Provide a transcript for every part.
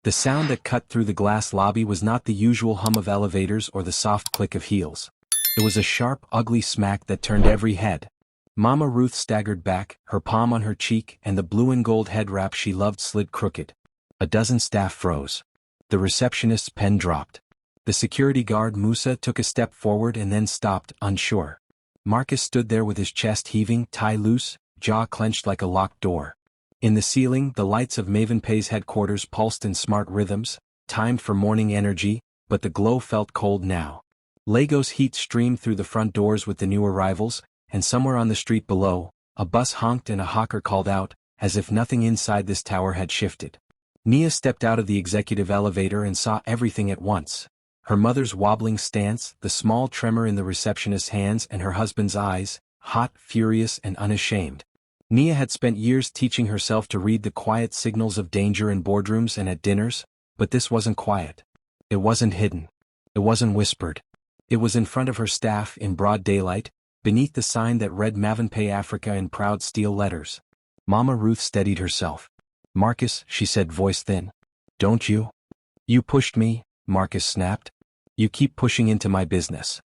The sound that cut through the glass lobby was not the usual hum of elevators or the soft click of heels. It was a sharp, ugly smack that turned every head. Mama Ruth staggered back, her palm on her cheek, and the blue and gold head wrap she loved slid crooked. A dozen staff froze. The receptionist's pen dropped. The security guard Musa took a step forward and then stopped, unsure. Marcus stood there with his chest heaving, tie loose, jaw clenched like a locked door. In the ceiling, the lights of MavenPay's headquarters pulsed in smart rhythms, timed for morning energy, but the glow felt cold now. Legos heat streamed through the front doors with the new arrivals, and somewhere on the street below, a bus honked and a hawker called out, as if nothing inside this tower had shifted. Nia stepped out of the executive elevator and saw everything at once. Her mother's wobbling stance, the small tremor in the receptionist's hands, and her husband's eyes, hot, furious, and unashamed. Nia had spent years teaching herself to read the quiet signals of danger in boardrooms and at dinners, but this wasn't quiet. It wasn't hidden. It wasn't whispered. It was in front of her staff in broad daylight, beneath the sign that read MavenPay Africa in proud steel letters. Mama Ruth steadied herself. "Marcus," she said, voice thin. "Don't you?" "You pushed me," Marcus snapped. "You keep pushing into my business."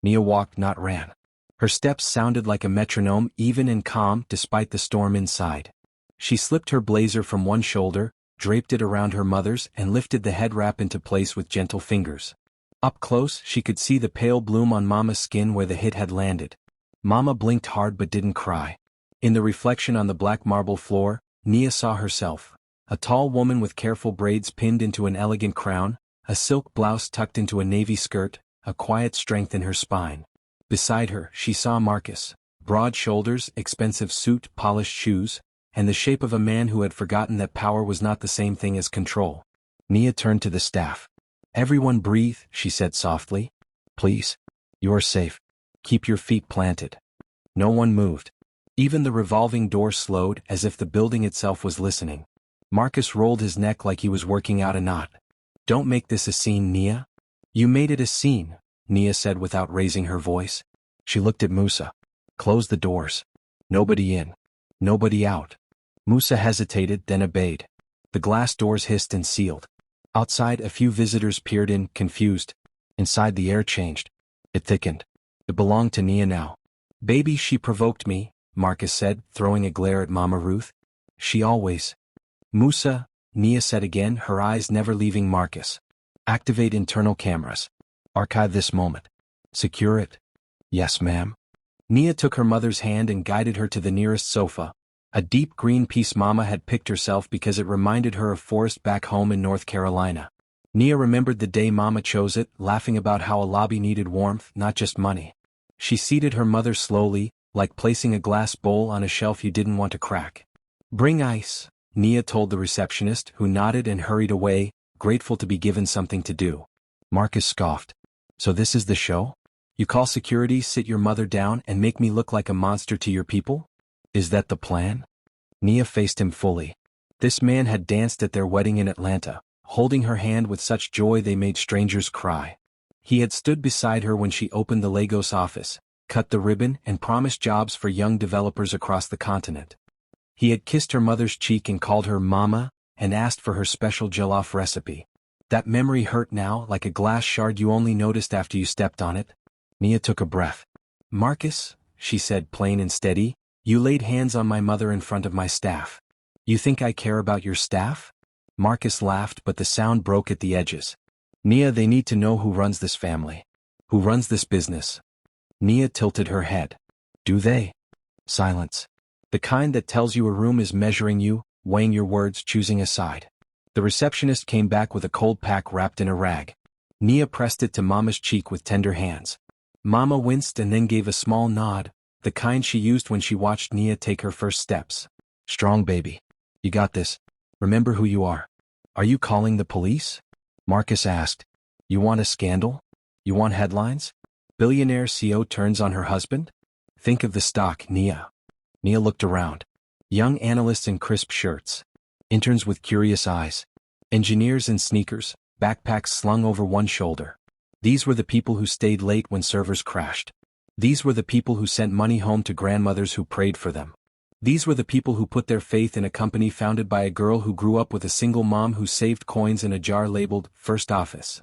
Nia walked, not ran. Her steps sounded like a metronome, even and calm despite the storm inside. She slipped her blazer from one shoulder, draped it around her mother's, and lifted the head wrap into place with gentle fingers. Up close, she could see the pale bloom on Mama's skin where the hit had landed. Mama blinked hard but didn't cry. In the reflection on the black marble floor, Nia saw herself, a tall woman with careful braids pinned into an elegant crown, a silk blouse tucked into a navy skirt, a quiet strength in her spine. Beside her, she saw Marcus, broad shoulders, expensive suit, polished shoes, and the shape of a man who had forgotten that power was not the same thing as control. Nia turned to the staff. "Everyone breathe," she said softly. "Please. You are safe. Keep your feet planted." No one moved. Even the revolving door slowed, as if the building itself was listening. Marcus rolled his neck like he was working out a knot. "Don't make this a scene, Nia." "You made it a scene," Nia said without raising her voice. She looked at Musa. "Close the doors. Nobody in. Nobody out." Musa hesitated, then obeyed. The glass doors hissed and sealed. Outside, a few visitors peered in, confused. Inside, the air changed. It thickened. It belonged to Nia now. "Baby, she provoked me," Marcus said, throwing a glare at Mama Ruth. "She always." "Musa," Nia said again, her eyes never leaving Marcus. "Activate internal cameras. Archive this moment. Secure it." "Yes, ma'am." Nia took her mother's hand and guided her to the nearest sofa, a deep green piece Mama had picked herself because it reminded her of Forrest back home in North Carolina. Nia remembered the day Mama chose it, laughing about how a lobby needed warmth, not just money. She seated her mother slowly, like placing a glass bowl on a shelf you didn't want to crack. "Bring ice," Nia told the receptionist, who nodded and hurried away, grateful to be given something to do. Marcus scoffed. "So this is the show? You call security, sit your mother down, and make me look like a monster to your people? Is that the plan?" Nia faced him fully. This man had danced at their wedding in Atlanta, holding her hand with such joy they made strangers cry. He had stood beside her when she opened the Lagos office, cut the ribbon, and promised jobs for young developers across the continent. He had kissed her mother's cheek and called her Mama, and asked for her special jollof recipe. That memory hurt now, like a glass shard you only noticed after you stepped on it. Nia took a breath. "Marcus," she said plain and steady, "you laid hands on my mother in front of my staff. You think I care about your staff?" Marcus laughed, but the sound broke at the edges. "Nia, they need to know who runs this family. Who runs this business." Nia tilted her head. "Do they?" Silence. The kind that tells you a room is measuring you, weighing your words, choosing a side. The receptionist came back with a cold pack wrapped in a rag. Nia pressed it to Mama's cheek with tender hands. Mama winced and then gave a small nod, the kind she used when she watched Nia take her first steps. "Strong baby. You got this. Remember who you are." "Are you calling the police?" Marcus asked. "You want a scandal? You want headlines? Billionaire CEO turns on her husband? Think of the stock, Nia." Nia looked around. Young analysts in crisp shirts. Interns with curious eyes. Engineers in sneakers, backpacks slung over one shoulder. These were the people who stayed late when servers crashed. These were the people who sent money home to grandmothers who prayed for them. These were the people who put their faith in a company founded by a girl who grew up with a single mom who saved coins in a jar labeled First Office.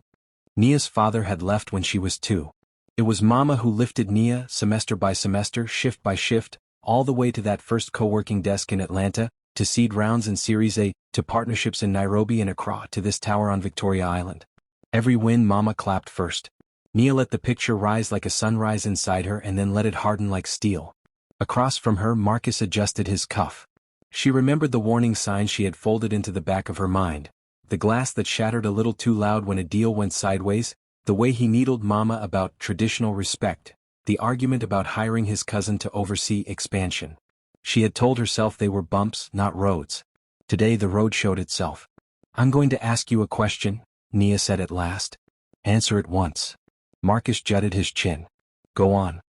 Nia's father had left when she was 2. It was Mama who lifted Nia semester by semester, shift by shift, all the way to that first co-working desk in Atlanta, to seed rounds in Series A, to partnerships in Nairobi and Accra, to this tower on Victoria Island. Every win Mama clapped first. Nia let the picture rise like a sunrise inside her and then let it harden like steel. Across from her, Marcus adjusted his cuff. She remembered the warning sign she had folded into the back of her mind. The glass that shattered a little too loud when a deal went sideways, the way he needled Mama about traditional respect, the argument about hiring his cousin to oversee expansion. She had told herself they were bumps, not roads. Today the road showed itself. "I'm going to ask you a question," Nia said at last. "Answer it once." Marcus jutted his chin. "Go on.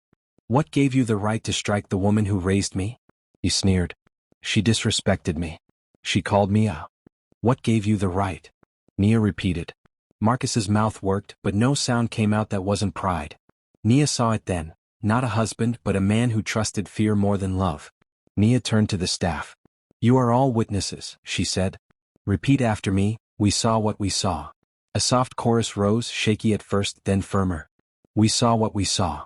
What gave you the right to strike the woman who raised me?" He sneered. "She disrespected me. She called me out." "What gave you the right?" Nia repeated. Marcus's mouth worked, but no sound came out that wasn't pride. Nia saw it then, not a husband but a man who trusted fear more than love. Nia turned to the staff. "You are all witnesses," she said. "Repeat after me, we saw what we saw." A soft chorus rose, shaky at first, then firmer. "We saw what we saw."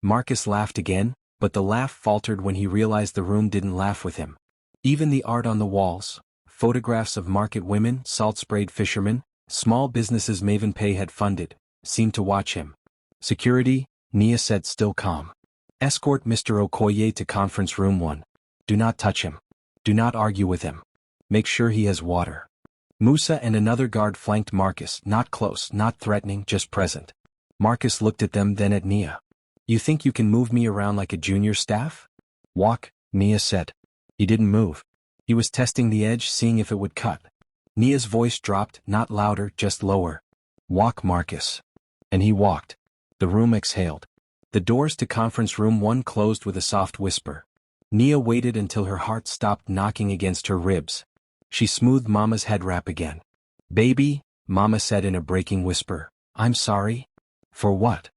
Marcus laughed again, but the laugh faltered when he realized the room didn't laugh with him. Even the art on the walls, photographs of market women, salt-sprayed fishermen, small businesses MavenPay had funded, seemed to watch him. "Security," Nia said, still calm. "Escort Mr. Okoye to conference room 1. Do not touch him. Do not argue with him. Make sure he has water." Musa and another guard flanked Marcus, not close, not threatening, just present. Marcus looked at them, then at Nia. "You think you can move me around like a junior staff?" "Walk," Nia said. He didn't move. He was testing the edge, seeing if it would cut. Nia's voice dropped, not louder, just lower. "Walk, Marcus." And he walked. The room exhaled. The doors to conference room 1 closed with a soft whisper. Nia waited until her heart stopped knocking against her ribs. She smoothed Mama's head wrap again. "Baby," Mama said in a breaking whisper, "I'm sorry." "For what?"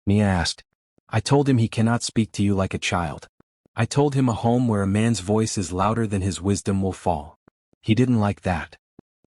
Nia asked. "I told him he cannot speak to you like a child. I told him a home where a man's voice is louder than his wisdom will fall. He didn't like that."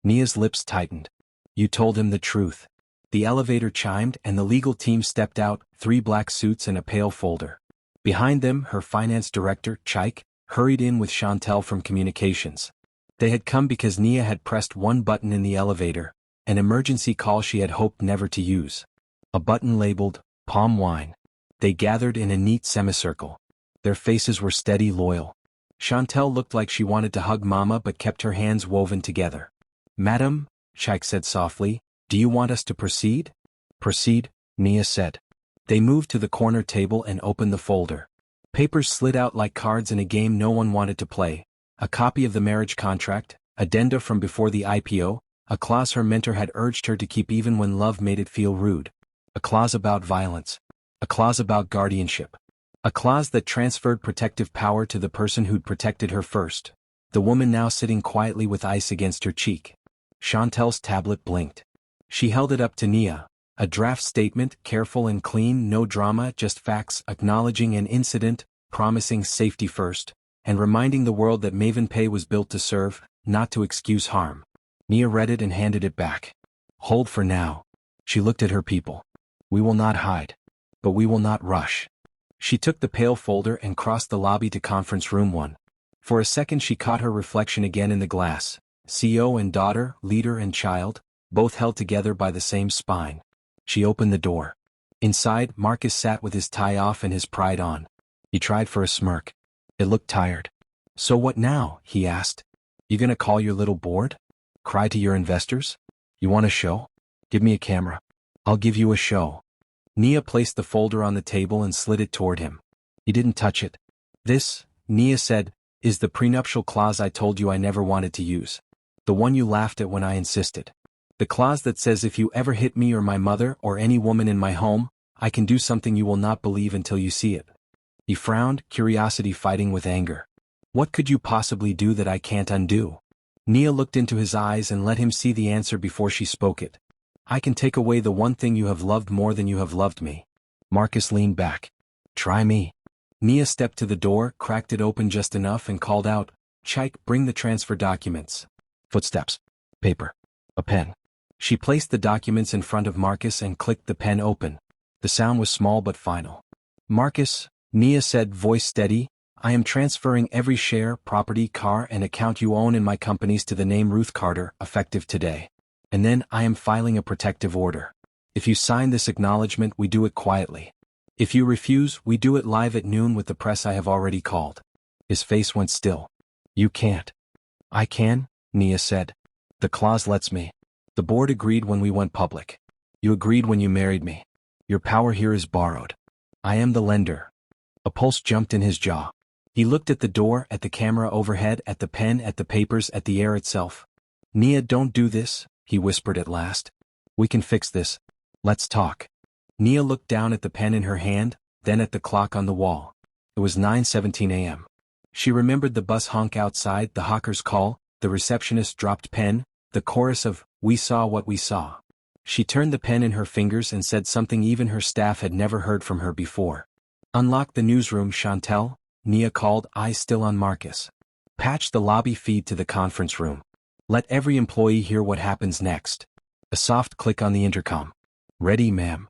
Nia's lips tightened. "You told him the truth." The elevator chimed and the legal team stepped out, 3 black suits and a pale folder. Behind them, her finance director, Chaik, hurried in with Chantel from communications. They had come because Nia had pressed one button in the elevator, an emergency call she had hoped never to use. A button labeled, palm wine. They gathered in a neat semicircle. Their faces were steady, loyal. Chantel looked like she wanted to hug Mama but kept her hands woven together. "Madam," Chaik said softly, "do you want us to proceed?" "Proceed," Nia said. They moved to the corner table and opened the folder. Papers slid out like cards in a game no one wanted to play. A copy of the marriage contract, addenda from before the IPO, a clause her mentor had urged her to keep even when love made it feel rude. A clause about violence. A clause about guardianship. A clause that transferred protective power to the person who'd protected her first. The woman now sitting quietly with ice against her cheek. Chantel's tablet blinked. She held it up to Nia. A draft statement, careful and clean, no drama, just facts, acknowledging an incident, promising safety first, and reminding the world that MavenPay was built to serve, not to excuse harm. Nia read it and handed it back. "Hold for now." She looked at her people. "We will not hide. But we will not rush." She took the pale folder and crossed the lobby to conference room 1. For a second she caught her reflection again in the glass. CEO and daughter, leader and child, both held together by the same spine. She opened the door. Inside, Marcus sat with his tie off and his pride on. He tried for a smirk. It looked tired. "So what now?" he asked. "You gonna call your little board? Cry to your investors? You want a show? Give me a camera. I'll give you a show." Nia placed the folder on the table and slid it toward him. He didn't touch it. "This," Nia said, "is the prenuptial clause I told you I never wanted to use. The one you laughed at when I insisted. The clause that says if you ever hit me or my mother or any woman in my home, I can do something you will not believe until you see it." He frowned, curiosity fighting with anger. "What could you possibly do that I can't undo?" Nia looked into his eyes and let him see the answer before she spoke it. "I can take away the one thing you have loved more than you have loved me." Marcus leaned back. "Try me." Nia stepped to the door, cracked it open just enough and called out, "Chike, bring the transfer documents." Footsteps. Paper. A pen. She placed the documents in front of Marcus and clicked the pen open. The sound was small but final. "Marcus," Nia said, voice steady, "I am transferring every share, property, car and account you own in my companies to the name Ruth Carter, effective today. And then I am filing a protective order. If you sign this acknowledgement, we do it quietly. If you refuse, we do it live at noon with the press I have already called." His face went still. "You can't." "I can," Nia said. "The clause lets me. The board agreed when we went public. You agreed when you married me. Your power here is borrowed. I am the lender." A pulse jumped in his jaw. He looked at the door, at the camera overhead, at the pen, at the papers, at the air itself. "Nia, don't do this," he whispered at last. "We can fix this. Let's talk." Nia looked down at the pen in her hand, then at the clock on the wall. It was 9:17 a.m. She remembered the bus honk outside, the hawker's call, the receptionist's dropped pen, the chorus of, "We saw what we saw." She turned the pen in her fingers and said something even her staff had never heard from her before. "Unlock the newsroom, Chantel," Nia called, eyes still on Marcus. "Patch the lobby feed to the conference room. Let every employee hear what happens next." A soft click on the intercom. "Ready, ma'am."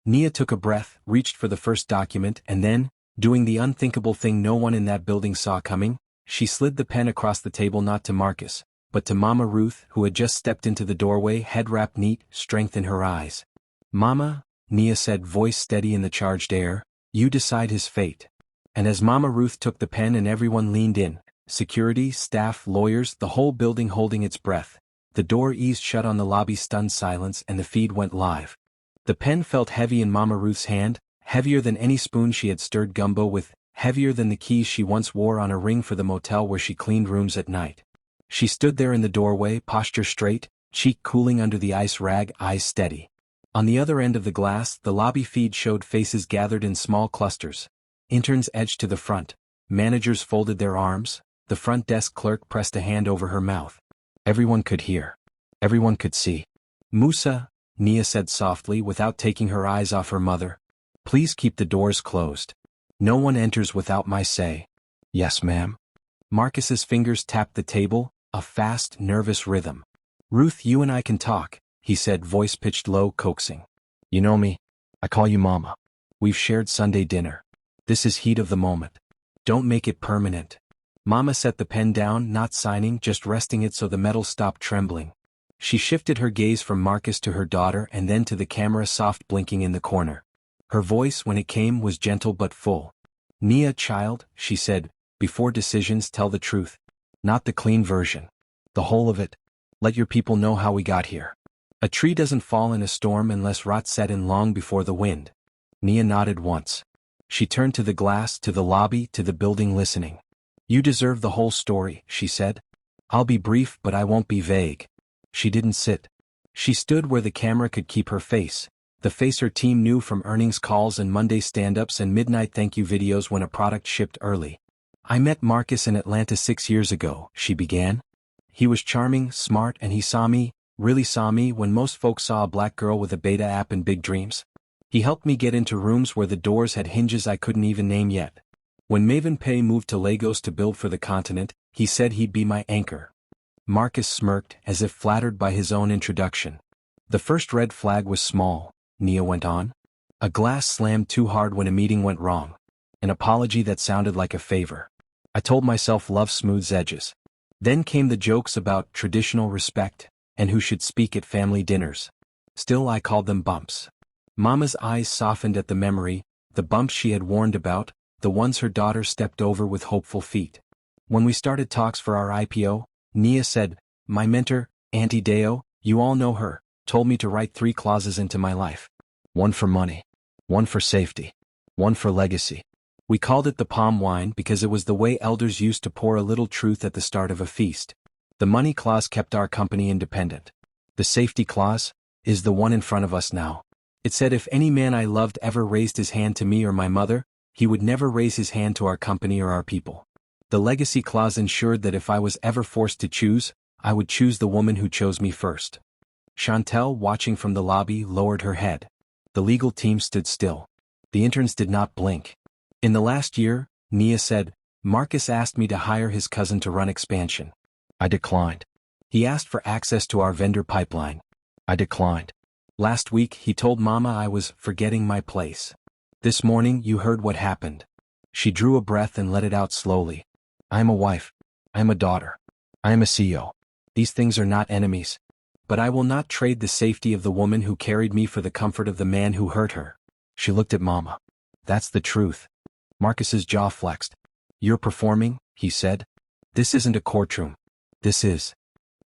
Nia took a breath, reached for the first document and then, doing the unthinkable thing no one in that building saw coming, she slid the pen across the table not to Marcus, but to Mama Ruth, who had just stepped into the doorway, head wrapped neat, strength in her eyes. "Mama," Nia said, voice steady in the charged air, "you decide his fate." And as Mama Ruth took the pen and everyone leaned in, security, staff, lawyers, the whole building holding its breath, the door eased shut on the lobby's stunned silence and the feed went live. The pen felt heavy in Mama Ruth's hand, heavier than any spoon she had stirred gumbo with, heavier than the keys she once wore on a ring for the motel where she cleaned rooms at night. She stood there in the doorway, posture straight, cheek cooling under the ice rag, eyes steady. On the other end of the glass, the lobby feed showed faces gathered in small clusters. Interns edged to the front. Managers folded their arms. The front desk clerk pressed a hand over her mouth. Everyone could hear. Everyone could see. "Musa," Nia said softly without taking her eyes off her mother, "please keep the doors closed. No one enters without my say." "Yes, ma'am." Marcus's fingers tapped the table, a fast, nervous rhythm. "Ruth, you and I can talk," he said, voice pitched low, coaxing. "You know me. I call you Mama. We've shared Sunday dinner. This is heat of the moment. Don't make it permanent." Mama set the pen down, not signing, just resting it so the metal stopped trembling. She shifted her gaze from Marcus to her daughter and then to the camera, soft blinking in the corner. Her voice, when it came, was gentle but full. "Nia, child," she said, "before decisions, tell the truth. Not the clean version. The whole of it. Let your people know how we got here. A tree doesn't fall in a storm unless rot set in long before the wind." Nia nodded once. She turned to the glass, to the lobby, to the building listening. "You deserve the whole story," she said. "I'll be brief, but I won't be vague." She didn't sit. She stood where the camera could keep her face, the face her team knew from earnings calls and Monday stand-ups and midnight thank you videos when a product shipped early. "I met Marcus in Atlanta 6 years ago," she began. "He was charming, smart, and he saw me, really saw me when most folks saw a black girl with a beta app and big dreams. He helped me get into rooms where the doors had hinges I couldn't even name yet. When MavenPay moved to Lagos to build for the continent, he said he'd be my anchor." Marcus smirked, as if flattered by his own introduction. "The first red flag was small," Nia went on. "A glass slammed too hard when a meeting went wrong. An apology that sounded like a favor. I told myself love smooths edges. Then came the jokes about traditional respect, and who should speak at family dinners. Still, I called them bumps." Mama's eyes softened at the memory, the bumps she had warned about, the ones her daughter stepped over with hopeful feet. "When we started talks for our IPO, Nia said, my mentor, Auntie Deo, you all know her, told me to write 3 clauses into my life. One for money. One for safety. One for legacy. We called it the palm wine because it was the way elders used to pour a little truth at the start of a feast. The money clause kept our company independent. The safety clause is the one in front of us now. It said if any man I loved ever raised his hand to me or my mother, he would never raise his hand to our company or our people. The legacy clause ensured that if I was ever forced to choose, I would choose the woman who chose me first." Chantel, watching from the lobby, lowered her head. The legal team stood still. The interns did not blink. In the last year, Nia said, Marcus asked me to hire his cousin to run expansion. I declined. He asked for access to our vendor pipeline. I declined. Last week he told Mama I was forgetting my place. This morning you heard what happened. She drew a breath and let it out slowly. I am a wife. I am a daughter. I am a CEO. These things are not enemies. But I will not trade the safety of the woman who carried me for the comfort of the man who hurt her. She looked at Mama. That's the truth. Marcus's jaw flexed. You're performing, he said. This isn't a courtroom. This is.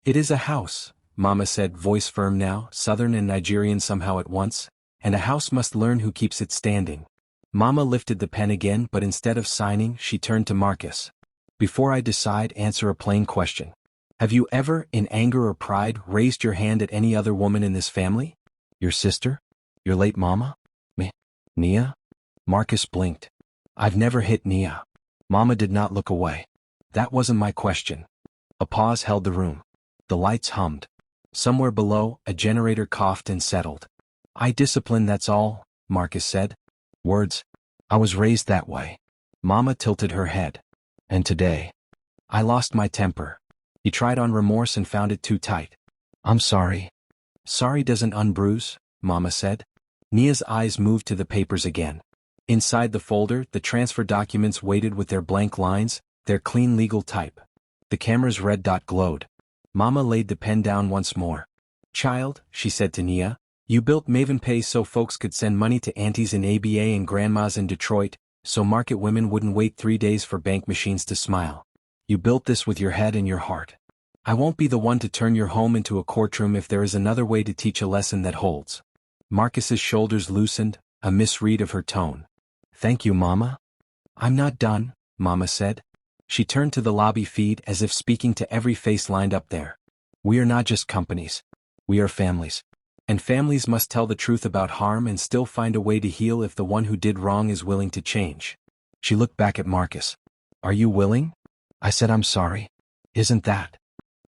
It is a house, Mama said, voice firm now, Southern and Nigerian somehow at once, and a house must learn who keeps it standing. Mama lifted the pen again, but instead of signing, she turned to Marcus. Before I decide, answer a plain question. Have you ever, in anger or pride, raised your hand at any other woman in this family? Your sister? Your late Mama? Me? Nia? Marcus blinked. I've never hit Nia. Mama did not look away. That wasn't my question. A pause held the room. The lights hummed. Somewhere below, a generator coughed and settled. I discipline, that's all, Marcus said. Words. I was raised that way. Mama tilted her head. And today. I lost my temper. He tried on remorse and found it too tight. I'm sorry. Sorry doesn't unbruise, Mama said. Nia's eyes moved to the papers again. Inside the folder, the transfer documents waited with their blank lines, their clean legal type. The camera's red dot glowed. Mama laid the pen down once more. Child, she said to Nia, you built MavenPay so folks could send money to aunties in ABA and grandmas in Detroit, so market women wouldn't wait 3 days for bank machines to smile. You built this with your head and your heart. I won't be the one to turn your home into a courtroom if there is another way to teach a lesson that holds. Marcus's shoulders loosened, a misread of her tone. Thank you, Mama. I'm not done, Mama said. She turned to the lobby feed as if speaking to every face lined up there. We are not just companies. We are families. And families must tell the truth about harm and still find a way to heal if the one who did wrong is willing to change. She looked back at Marcus. Are you willing? I said I'm sorry. Isn't that?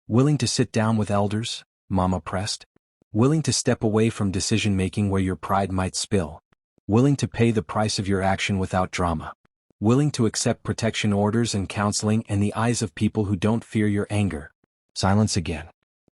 Willing to sit down with elders? Mama pressed. Willing to step away from decision-making where your pride might spill. Willing to pay the price of your action without drama. Willing to accept protection orders and counseling in the eyes of people who don't fear your anger. Silence again.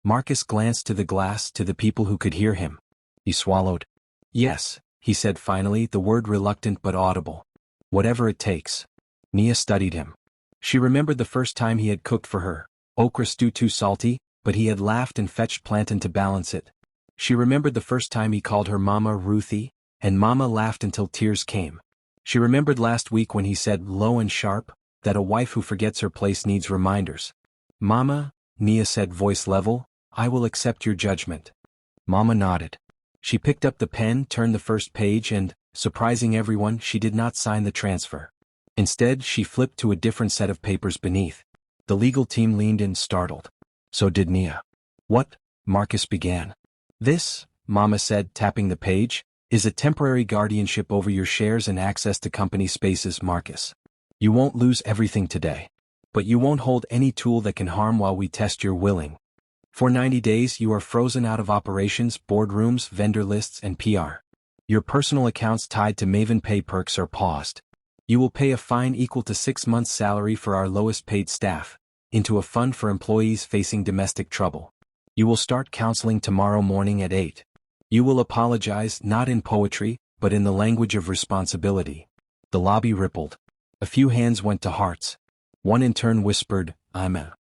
Marcus glanced to the glass, to the people who could hear him. He swallowed. Yes, he said finally, the word reluctant but audible. Whatever it takes. Nia studied him. She remembered the first time he had cooked for her. Okra stew too salty, but he had laughed and fetched plantain to balance it. She remembered the first time he called her Mama Ruthie, and Mama laughed until tears came. She remembered last week when he said, low and sharp, that a wife who forgets her place needs reminders. Mama, Nia said, voice level, I will accept your judgment. Mama nodded. She picked up the pen, turned the first page and, surprising everyone, she did not sign the transfer. Instead, she flipped to a different set of papers beneath. The legal team leaned in, startled. So did Nia. What? Marcus began. This, Mama said, tapping the page, is a temporary guardianship over your shares and access to company spaces, Marcus. You won't lose everything today. But you won't hold any tool that can harm while we test your willing. For 90 days you are frozen out of operations, boardrooms, vendor lists, and PR. Your personal accounts tied to MavenPay perks are paused. You will pay a fine equal to 6 months' salary for our lowest paid staff, into a fund for employees facing domestic trouble. You will start counseling tomorrow morning at 8. You will apologize, not in poetry, but in the language of responsibility. The lobby rippled. A few hands went to hearts. One in turn whispered, I'm a.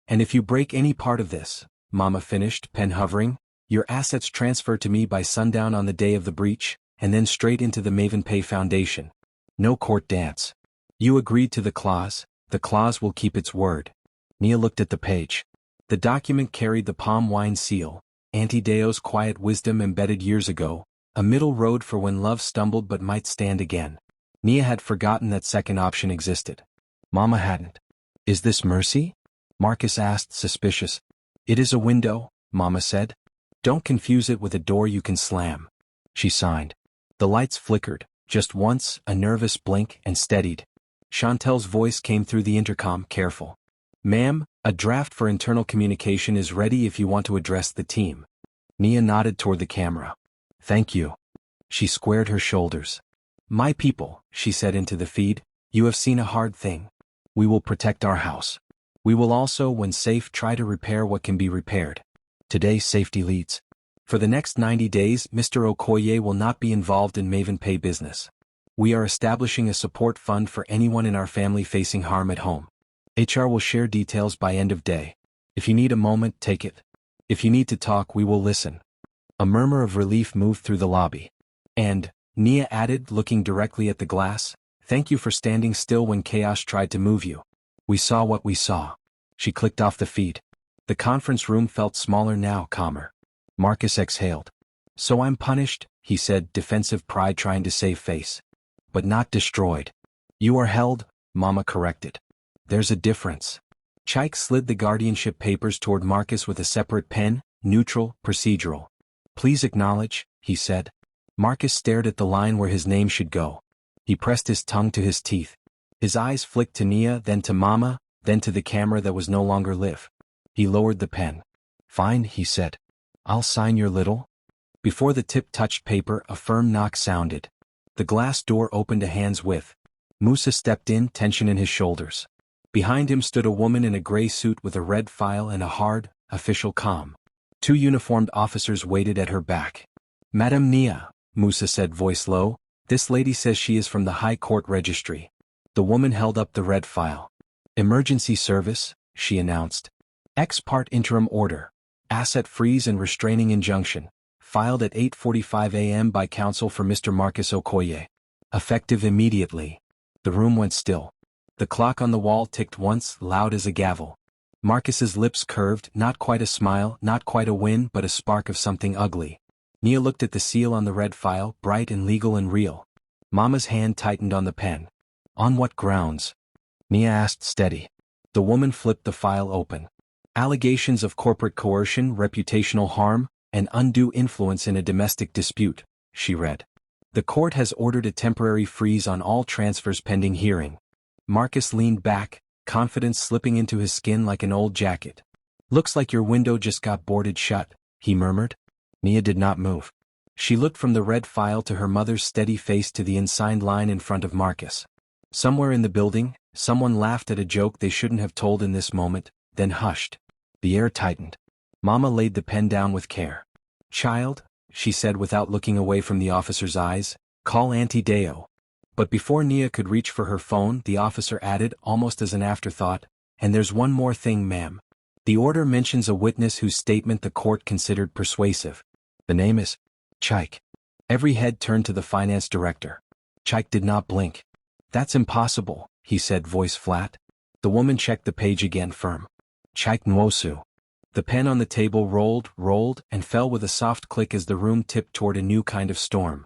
And if you break any part of this, Mama finished, pen hovering, your assets transfer to me by sundown on the day of the breach, and then straight into the MavenPay Foundation. No court dance. You agreed to the clause will keep its word. Nia looked at the page. The document carried the palm wine seal, Auntie Deo's quiet wisdom embedded years ago, a middle road for when love stumbled but might stand again. Nia had forgotten that second option existed. Mama hadn't. Is this mercy? Marcus asked, suspicious. It is a window, Mama said. Don't confuse it with a door you can slam. She signed. The lights flickered, just once, a nervous blink, and steadied. Chantel's voice came through the intercom, careful. Ma'am, a draft for internal communication is ready if you want to address the team. Nia nodded toward the camera. Thank you. She squared her shoulders. My people, she said into the feed, you have seen a hard thing. We will protect our house. We will also, when safe, try to repair what can be repaired. Today safety leads. For the next 90 days, Mr. Okoye will not be involved in MavenPay business. We are establishing a support fund for anyone in our family facing harm at home. HR will share details by end of day. If you need a moment, take it. If you need to talk, we will listen. A murmur of relief moved through the lobby. And, Nia added, looking directly at the glass, thank you for standing still when chaos tried to move you. We saw what we saw. She clicked off the feed. The conference room felt smaller now, calmer. Marcus exhaled. So I'm punished, he said, defensive pride trying to save face. But not destroyed. You are held, Mama corrected. There's a difference. Chike slid the guardianship papers toward Marcus with a separate pen, neutral, procedural. Please acknowledge, he said. Marcus stared at the line where his name should go. He pressed his tongue to his teeth. His eyes flicked to Nia, then to Mama, then to the camera that was no longer live. He lowered the pen. Fine, he said. I'll sign your little. Before the tip touched paper, a firm knock sounded. The glass door opened a hand's width. Musa stepped in, tension in his shoulders. Behind him stood a woman in a gray suit with a red file and a hard, official calm. 2 uniformed officers waited at her back. Madam Nia, Musa said, voice low, this lady says she is from the High Court Registry. The woman held up the red file. Emergency service, she announced. Ex parte interim order. Asset freeze and restraining injunction. Filed at 8:45 a.m. by counsel for Mr. Marcus Okoye. Effective immediately. The room went still. The clock on the wall ticked once, loud as a gavel. Marcus's lips curved, not quite a smile, not quite a win, but a spark of something ugly. Nia looked at the seal on the red file, bright and legal and real. Mama's hand tightened on the pen. On what grounds? Nia asked, steady. The woman flipped the file open. Allegations of corporate coercion, reputational harm, and undue influence in a domestic dispute, she read. The court has ordered a temporary freeze on all transfers pending hearing. Marcus leaned back, confidence slipping into his skin like an old jacket. Looks like your window just got boarded shut, he murmured. Nia did not move. She looked from the red file to her mother's steady face to the unsigned line in front of Marcus. Somewhere in the building, someone laughed at a joke they shouldn't have told in this moment, then hushed. The air tightened. Mama laid the pen down with care. Child, she said without looking away from the officer's eyes, call Auntie Deo. But before Nia could reach for her phone, the officer added, almost as an afterthought, and there's one more thing, ma'am. The order mentions a witness whose statement the court considered persuasive. The name is Chike. Every head turned to the finance director. Chike did not blink. That's impossible, he said, voice flat. The woman checked the page again, firm. Chike Nwosu. The pen on the table rolled, and fell with a soft click as the room tipped toward a new kind of storm.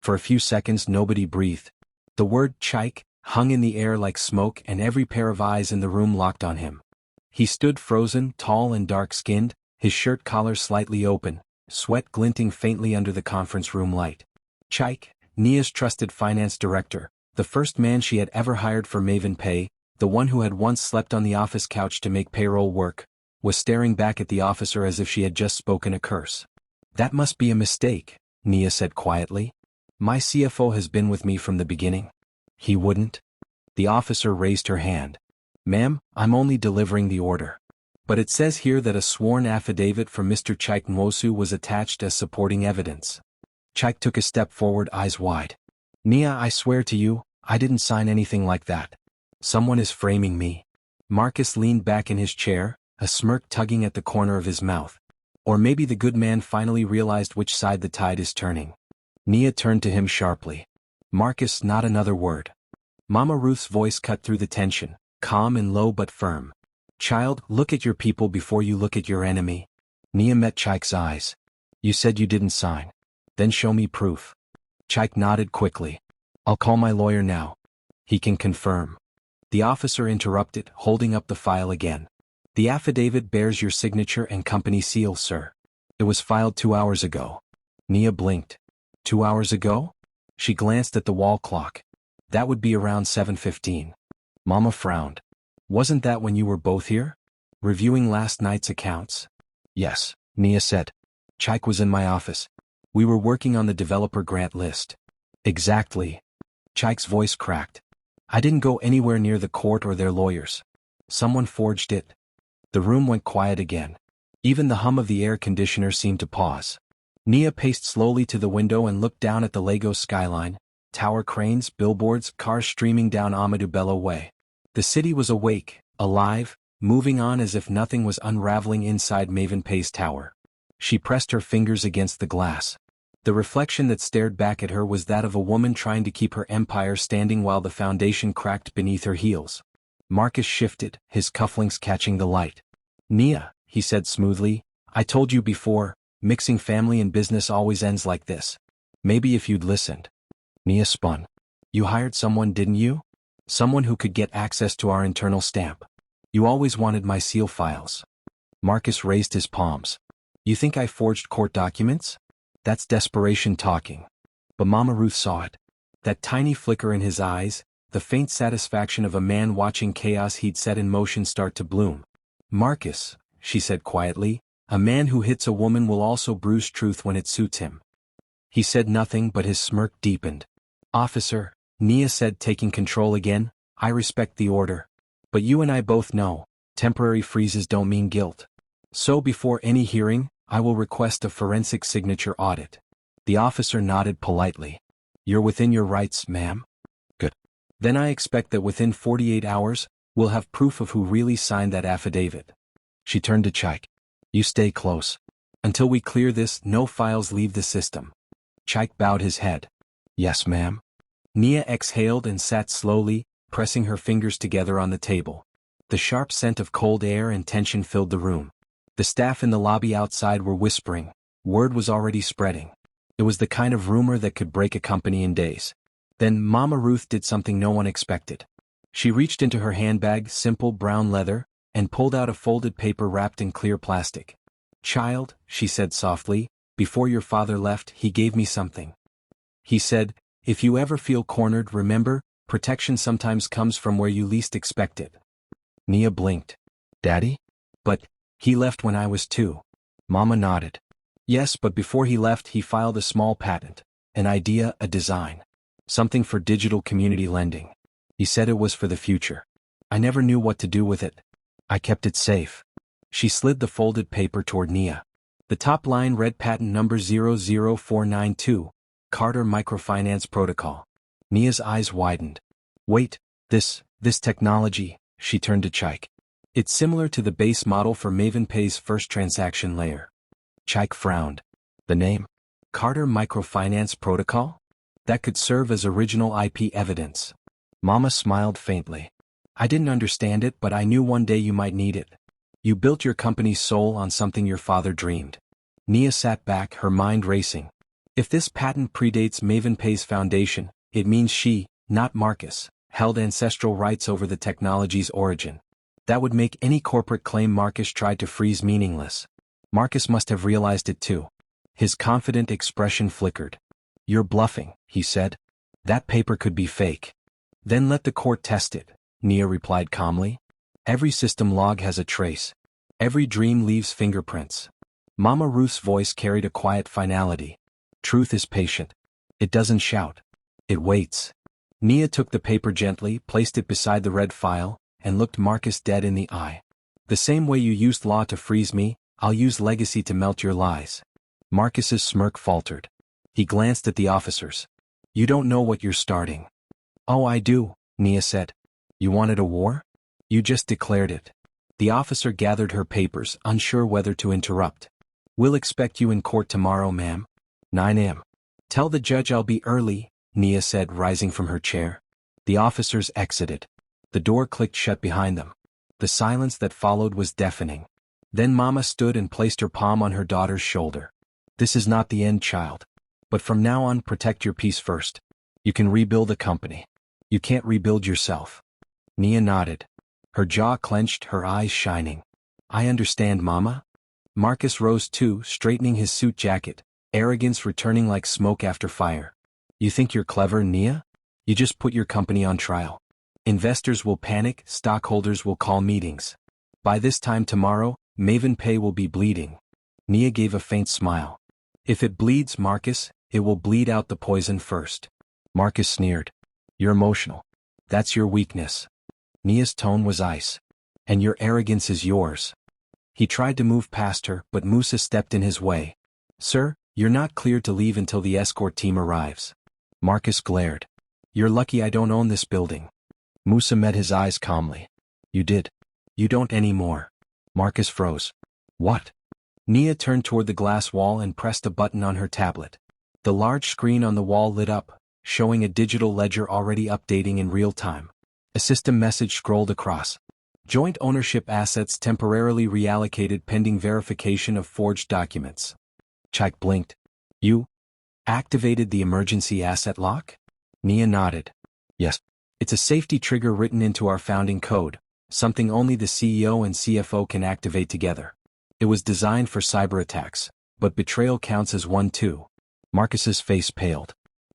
For a few seconds nobody breathed. The word Chike hung in the air like smoke, and every pair of eyes in the room locked on him. He stood frozen, tall and dark-skinned, his shirt collar slightly open, sweat glinting faintly under the conference room light. Chike, Nia's trusted finance director, the first man she had ever hired for MavenPay, the one who had once slept on the office couch to make payroll work, was staring back at the officer as if she had just spoken a curse. That must be a mistake, Nia said quietly. My CFO has been with me from the beginning. He wouldn't. The officer raised her hand. Ma'am, I'm only delivering the order. But it says here that a sworn affidavit from Mr. Chike Nwosu was attached as supporting evidence. Chike took a step forward, eyes wide. Nia, I swear to you, I didn't sign anything like that. Someone is framing me. Marcus leaned back in his chair, a smirk tugging at the corner of his mouth. Or maybe the good man finally realized which side the tide is turning. Nia turned to him sharply. Marcus, not another word. Mama Ruth's voice cut through the tension, calm and low but firm. Child, look at your people before you look at your enemy. Nia met Chike's eyes. You said you didn't sign. Then show me proof. Chike nodded quickly. I'll call my lawyer now. He can confirm. The officer interrupted, holding up the file again. The affidavit bears your signature and company seal, sir. It was filed 2 hours ago. Nia blinked. 2 hours ago? She glanced at the wall clock. That would be around 7:15. Mama frowned. Wasn't that when you were both here? Reviewing last night's accounts? Yes, Nia said. Chike was in my office. We were working on the developer grant list. Exactly. Chike's voice cracked. I didn't go anywhere near the court or their lawyers. Someone forged it. The room went quiet again. Even the hum of the air conditioner seemed to pause. Nia paced slowly to the window and looked down at the Lagos skyline, tower cranes, billboards, cars streaming down Amadou Bello Way. The city was awake, alive, moving on as if nothing was unraveling inside MavenPay's tower. She pressed her fingers against the glass. The reflection that stared back at her was that of a woman trying to keep her empire standing while the foundation cracked beneath her heels. Marcus shifted, his cufflinks catching the light. Nia, he said smoothly, I told you before, mixing family and business always ends like this. Maybe if you'd listened. Nia spun. You hired someone, didn't you? Someone who could get access to our internal stamp. You always wanted my seal files. Marcus raised his palms. You think I forged court documents? That's desperation talking. But Mama Ruth saw it. That tiny flicker in his eyes, the faint satisfaction of a man watching chaos he'd set in motion start to bloom. Marcus, she said quietly, a man who hits a woman will also bruise truth when it suits him. He said nothing, but his smirk deepened. Officer, Nia said, taking control again, I respect the order. But you and I both know, temporary freezes don't mean guilt. So before any hearing, I will request a forensic signature audit. The officer nodded politely. You're within your rights, ma'am. Good. Then I expect that within 48 hours, we'll have proof of who really signed that affidavit. She turned to Chike. You stay close. Until we clear this, no files leave the system. Chike bowed his head. Yes, ma'am. Nia exhaled and sat slowly, pressing her fingers together on the table. The sharp scent of cold air and tension filled the room. The staff in the lobby outside were whispering. Word was already spreading. It was the kind of rumor that could break a company in days. Then Mama Ruth did something no one expected. She reached into her handbag, simple brown leather, and pulled out a folded paper wrapped in clear plastic. Child, she said softly, before your father left, he gave me something. He said, if you ever feel cornered, remember, protection sometimes comes from where you least expect it. Nia blinked. Daddy? But he left when I was 2. Mama nodded. Yes, but before he left, he filed a small patent. An idea, a design. Something for digital community lending. He said it was for the future. I never knew what to do with it. I kept it safe. She slid the folded paper toward Nia. The top line read patent number 00492, Carter Microfinance Protocol. Nia's eyes widened. Wait, this technology, she turned to Chike. It's similar to the base model for MavenPay's first transaction layer. Chike frowned. The name? Carter Microfinance Protocol? That could serve as original IP evidence. Mama smiled faintly. I didn't understand it, but I knew one day you might need it. You built your company's soul on something your father dreamed. Nia sat back, her mind racing. If this patent predates MavenPay's foundation, it means she, not Marcus, held ancestral rights over the technology's origin. That would make any corporate claim Marcus tried to freeze meaningless. Marcus must have realized it too. His confident expression flickered. You're bluffing, he said. That paper could be fake. Then let the court test it, Nia replied calmly. Every system log has a trace. Every dream leaves fingerprints. Mama Ruth's voice carried a quiet finality. Truth is patient. It doesn't shout. It waits. Nia took the paper gently, placed it beside the red file, and looked Marcus dead in the eye. The same way you used law to freeze me, I'll use legacy to melt your lies. Marcus's smirk faltered. He glanced at the officers. You don't know what you're starting. Oh, I do, Nia said. You wanted a war? You just declared it. The officer gathered her papers, unsure whether to interrupt. We'll expect you in court tomorrow, ma'am. 9 a.m. Tell the judge I'll be early, Nia said, rising from her chair. The officers exited. The door clicked shut behind them. The silence that followed was deafening. Then Mama stood and placed her palm on her daughter's shoulder. This is not the end, child. But from now on, protect your peace first. You can rebuild a company. You can't rebuild yourself. Nia nodded. Her jaw clenched, her eyes shining. I understand, Mama. Marcus rose too, straightening his suit jacket, arrogance returning like smoke after fire. You think you're clever, Nia? You just put your company on trial. Investors will panic, stockholders will call meetings. By this time tomorrow, MavenPay will be bleeding. Nia gave a faint smile. If it bleeds, Marcus, it will bleed out the poison first. Marcus sneered. You're emotional. That's your weakness. Nia's tone was ice. And your arrogance is yours. He tried to move past her, but Musa stepped in his way. Sir, you're not cleared to leave until the escort team arrives. Marcus glared. You're lucky I don't own this building. Musa met his eyes calmly. You did. You don't anymore. Marcus froze. What? Nia turned toward the glass wall and pressed a button on her tablet. The large screen on the wall lit up, showing a digital ledger already updating in real time. A system message scrolled across. Joint ownership assets temporarily reallocated pending verification of forged documents. Chaik blinked. You activated the emergency asset lock? Nia nodded. Yes. It's a safety trigger written into our founding code, something only the CEO and CFO can activate together. It was designed for cyber attacks, but betrayal counts as one too. Marcus's face paled.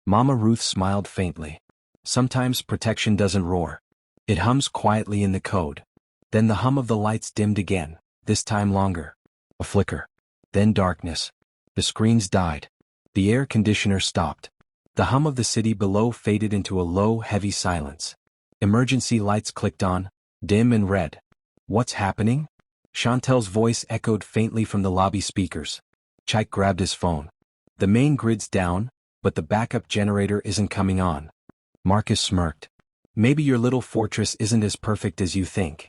Mama Ruth smiled faintly. Sometimes protection doesn't roar. It hums quietly in the code. Then the hum of the lights dimmed again, this time longer. A flicker. Then darkness. The screens died. The air conditioner stopped. The hum of the city below faded into a low, heavy silence. Emergency lights clicked on, dim and red. What's happening? Chantel's voice echoed faintly from the lobby speakers. Chaik grabbed his phone. The main grid's down, but the backup generator isn't coming on. Marcus smirked. Maybe your little fortress isn't as perfect as you think.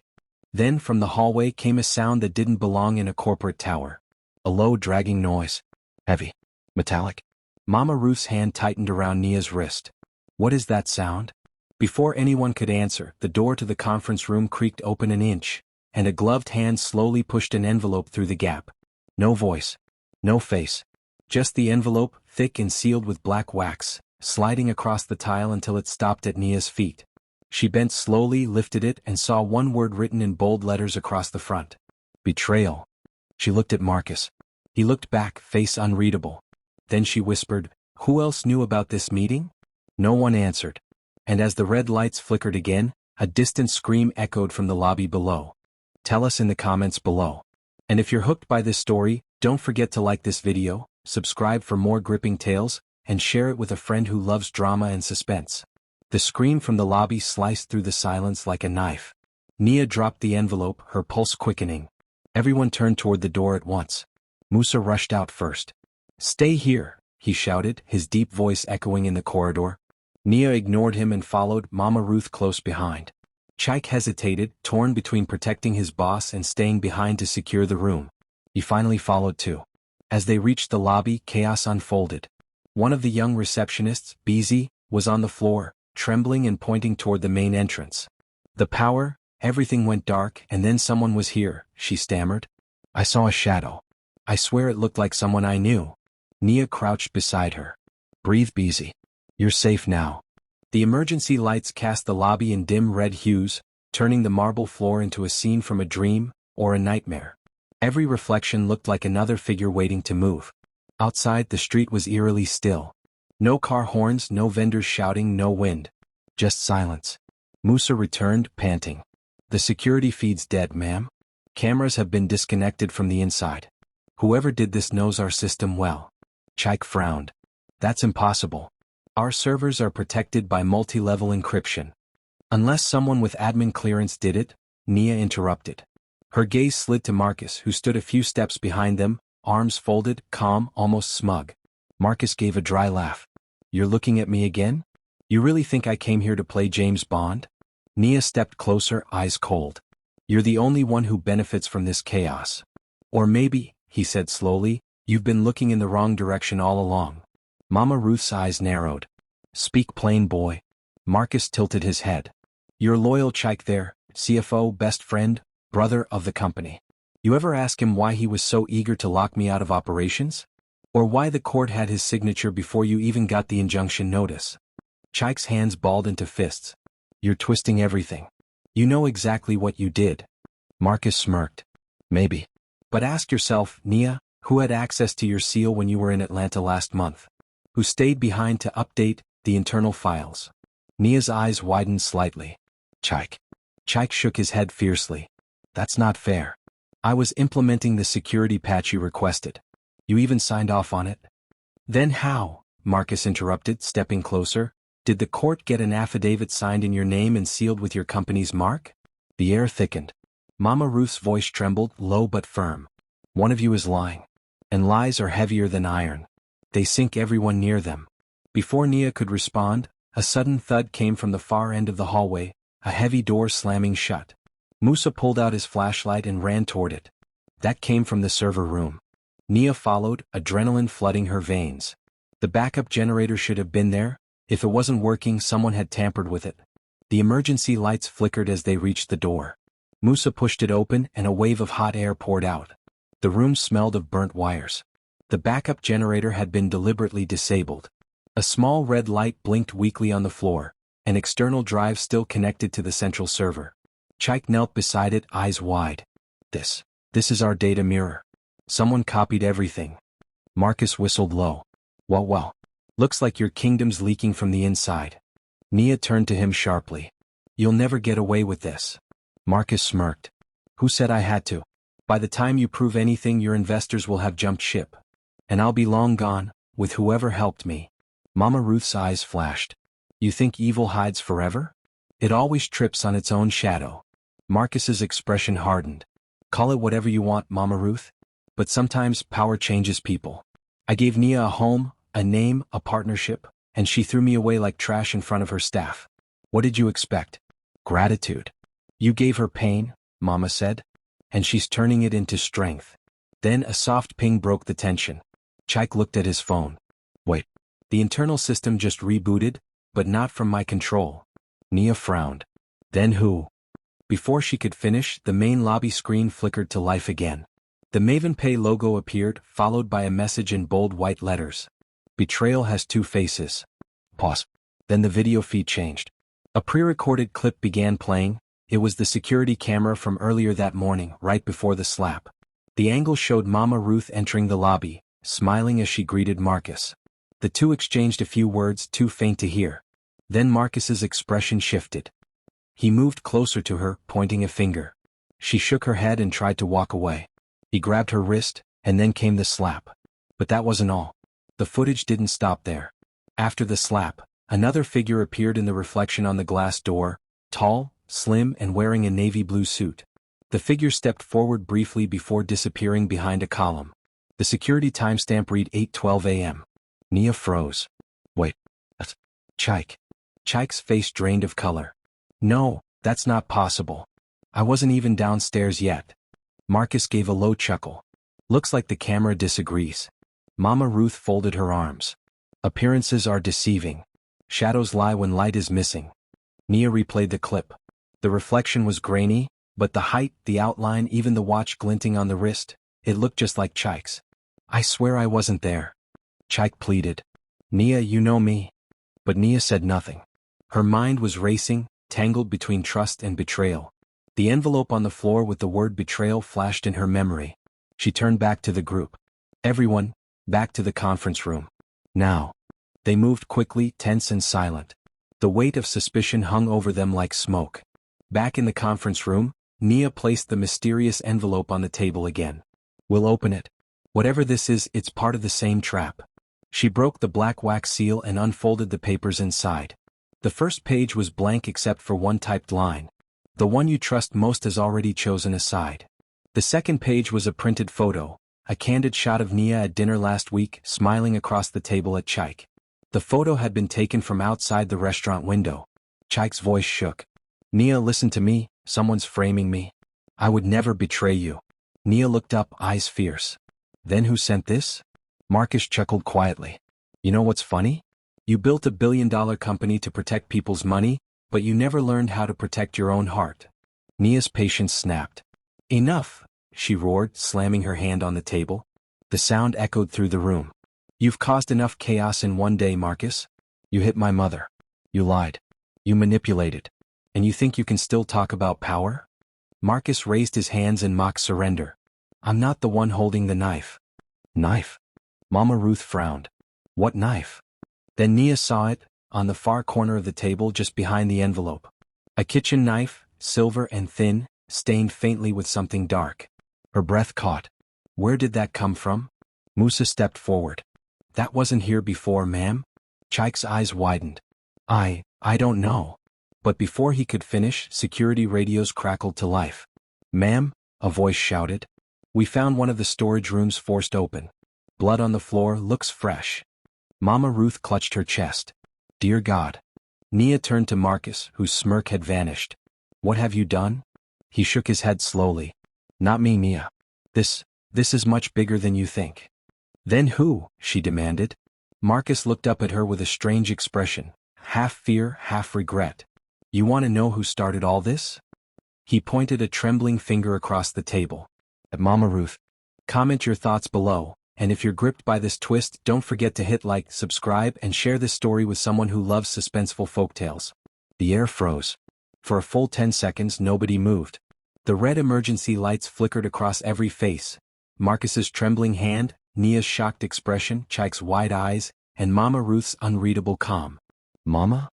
Then from the hallway came a sound that didn't belong in a corporate tower. A low dragging noise. Heavy. Metallic. Mama Ruth's hand tightened around Nia's wrist. What is that sound? Before anyone could answer, the door to the conference room creaked open an inch, and a gloved hand slowly pushed an envelope through the gap. No voice. No face. Just the envelope, thick and sealed with black wax, sliding across the tile until it stopped at Nia's feet. She bent slowly, lifted it, and saw one word written in bold letters across the front. Betrayal. She looked at Marcus. He looked back, face unreadable. Then she whispered, Who else knew about this meeting? No one answered. And as the red lights flickered again, a distant scream echoed from the lobby below. Tell us in the comments below. And if you're hooked by this story, don't forget to like this video, subscribe for more gripping tales, and share it with a friend who loves drama and suspense. The scream from the lobby sliced through the silence like a knife. Nia dropped the envelope, her pulse quickening. Everyone turned toward the door at once. Musa rushed out first. Stay here, he shouted, his deep voice echoing in the corridor. Nia ignored him and followed, Mama Ruth close behind. Chaik hesitated, torn between protecting his boss and staying behind to secure the room. He finally followed too. As they reached the lobby, chaos unfolded. One of the young receptionists, Beezy, was on the floor, trembling and pointing toward the main entrance. The power, everything went dark, and then someone was here, she stammered. I saw a shadow. I swear it looked like someone I knew. Nia crouched beside her. Breathe, Beezy. You're safe now. The emergency lights cast the lobby in dim red hues, turning the marble floor into a scene from a dream or a nightmare. Every reflection looked like another figure waiting to move. Outside, the street was eerily still. No car horns, no vendors shouting, no wind. Just silence. Musa returned, panting. The security feed's dead, ma'am. Cameras have been disconnected from the inside. Whoever did this knows our system well. Chaik frowned. That's impossible. Our servers are protected by multi-level encryption. Unless someone with admin clearance did it, Nia interrupted. Her gaze slid to Marcus, who stood a few steps behind them, arms folded, calm, almost smug. Marcus gave a dry laugh. You're looking at me again? You really think I came here to play James Bond? Nia stepped closer, eyes cold. You're the only one who benefits from this chaos. Or maybe, he said slowly, you've been looking in the wrong direction all along. Mama Ruth's eyes narrowed. Speak plain, boy. Marcus tilted his head. Your loyal Chaik there, CFO, best friend, brother of the company. You ever ask him why he was so eager to lock me out of operations? Or why the court had his signature before you even got the injunction notice? Chaik's hands balled into fists. You're twisting everything. You know exactly what you did. Marcus smirked. Maybe. But ask yourself, Nia, who had access to your seal when you were in Atlanta last month? Who stayed behind to update the internal files? Nia's eyes widened slightly. Chaik. Chaik shook his head fiercely. That's not fair. I was implementing the security patch you requested. You even signed off on it. Then how? Marcus interrupted, stepping closer. Did the court get an affidavit signed in your name and sealed with your company's mark? The air thickened. Mama Ruth's voice trembled, low but firm. One of you is lying. And lies are heavier than iron. They sink everyone near them. Before Nia could respond, a sudden thud came from the far end of the hallway, a heavy door slamming shut. Musa pulled out his flashlight and ran toward it. That came from the server room. Nia followed, adrenaline flooding her veins. The backup generator should have been there. If it wasn't working, someone had tampered with it. The emergency lights flickered as they reached the door. Musa pushed it open and a wave of hot air poured out. The room smelled of burnt wires. The backup generator had been deliberately disabled. A small red light blinked weakly on the floor, an external drive still connected to the central server. Chike knelt beside it, eyes wide. This is our data mirror. Someone copied everything. Marcus whistled low. Well, looks like your kingdom's leaking from the inside. Nia turned to him sharply. You'll never get away with this. Marcus smirked. Who said I had to? By the time you prove anything, your investors will have jumped ship. And I'll be long gone, with whoever helped me. Mama Ruth's eyes flashed. You think evil hides forever? It always trips on its own shadow. Marcus's expression hardened. Call it whatever you want, Mama Ruth. But sometimes power changes people. I gave Nia a home, a name, a partnership, and she threw me away like trash in front of her staff. What did you expect? Gratitude. You gave her pain, Mama said, and she's turning it into strength. Then a soft ping broke the tension. Chike looked at his phone. Wait, the internal system just rebooted, but not from my control. Nia frowned. Then who? Before she could finish, the main lobby screen flickered to life again. The MavenPay logo appeared, followed by a message in bold white letters. Betrayal has two faces. Pause. Then the video feed changed. A pre-recorded clip began playing. It was the security camera from earlier that morning, right before the slap. The angle showed Mama Ruth entering the lobby, smiling as she greeted Marcus. The two exchanged a few words too faint to hear. Then Marcus's expression shifted. He moved closer to her, pointing a finger. She shook her head and tried to walk away. He grabbed her wrist, and then came the slap. But that wasn't all. The footage didn't stop there. After the slap, another figure appeared in the reflection on the glass door, tall, slim, and wearing a navy blue suit. The figure stepped forward briefly before disappearing behind a column. The security timestamp read 8:12 a.m. Nia froze. Wait. Chike. Chike's face drained of color. No, that's not possible. I wasn't even downstairs yet. Marcus gave a low chuckle. Looks like the camera disagrees. Mama Ruth folded her arms. Appearances are deceiving. Shadows lie when light is missing. Nia replayed the clip. The reflection was grainy, but the height, the outline, even the watch glinting on the wrist, it looked just like Chike's. I swear I wasn't there. Chike pleaded. Nia, you know me. But Nia said nothing. Her mind was racing, tangled between trust and betrayal. The envelope on the floor with the word betrayal flashed in her memory. She turned back to the group. Everyone, back to the conference room. Now. They moved quickly, tense and silent. The weight of suspicion hung over them like smoke. Back in the conference room, Nia placed the mysterious envelope on the table again. We'll open it. Whatever this is, it's part of the same trap. She broke the black wax seal and unfolded the papers inside. The first page was blank except for one typed line. The one you trust most has already chosen a side. The second page was a printed photo, a candid shot of Nia at dinner last week, smiling across the table at Chike. The photo had been taken from outside the restaurant window. Chike's voice shook. Nia, listen to me, someone's framing me. I would never betray you. Nia looked up, eyes fierce. Then who sent this? Marcus chuckled quietly. You know what's funny? You built a billion-dollar company to protect people's money, but you never learned how to protect your own heart. Nia's patience snapped. Enough, she roared, slamming her hand on the table. The sound echoed through the room. You've caused enough chaos in one day, Marcus. You hit my mother. You lied. You manipulated. And you think you can still talk about power? Marcus raised his hands in mock surrender. I'm not the one holding the knife. Knife? Mama Ruth frowned. What knife? Then Nia saw it, on the far corner of the table just behind the envelope. A kitchen knife, silver and thin, stained faintly with something dark. Her breath caught. Where did that come from? Musa stepped forward. That wasn't here before, ma'am. Chike's eyes widened. I don't know. But before he could finish, security radios crackled to life. Ma'am, a voice shouted. We found one of the storage rooms forced open. Blood on the floor, looks fresh. Mama Ruth clutched her chest. Dear God. Nia turned to Marcus, whose smirk had vanished. What have you done? He shook his head slowly. Not me, Nia. This is much bigger than you think. Then who? She demanded. Marcus looked up at her with a strange expression, half fear, half regret. You want to know who started all this? He pointed a trembling finger across the table. At Mama Ruth. Comment your thoughts below, and if you're gripped by this twist, don't forget to hit like, subscribe, and share this story with someone who loves suspenseful folktales. The air froze. For a full 10 seconds, nobody moved. The red emergency lights flickered across every face. Marcus's trembling hand, Nia's shocked expression, Chike's wide eyes, and Mama Ruth's unreadable calm. Mama?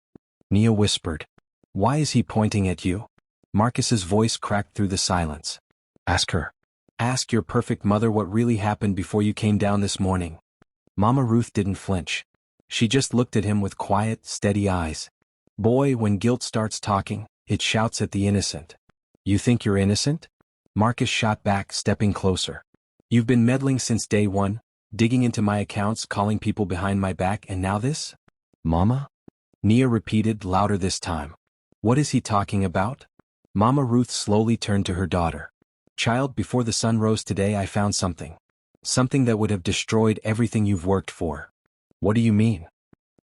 Nia whispered. Why is he pointing at you? Marcus's voice cracked through the silence. Ask her. Ask your perfect mother what really happened before you came down this morning. Mama Ruth didn't flinch. She just looked at him with quiet, steady eyes. Boy, when guilt starts talking, it shouts at the innocent. You think you're innocent? Marcus shot back, stepping closer. You've been meddling since day one, digging into my accounts, calling people behind my back, and now this? Mama? Nia repeated, louder this time. What is he talking about? Mama Ruth slowly turned to her daughter. Child, before the sun rose today I found something. Something that would have destroyed everything you've worked for. What do you mean?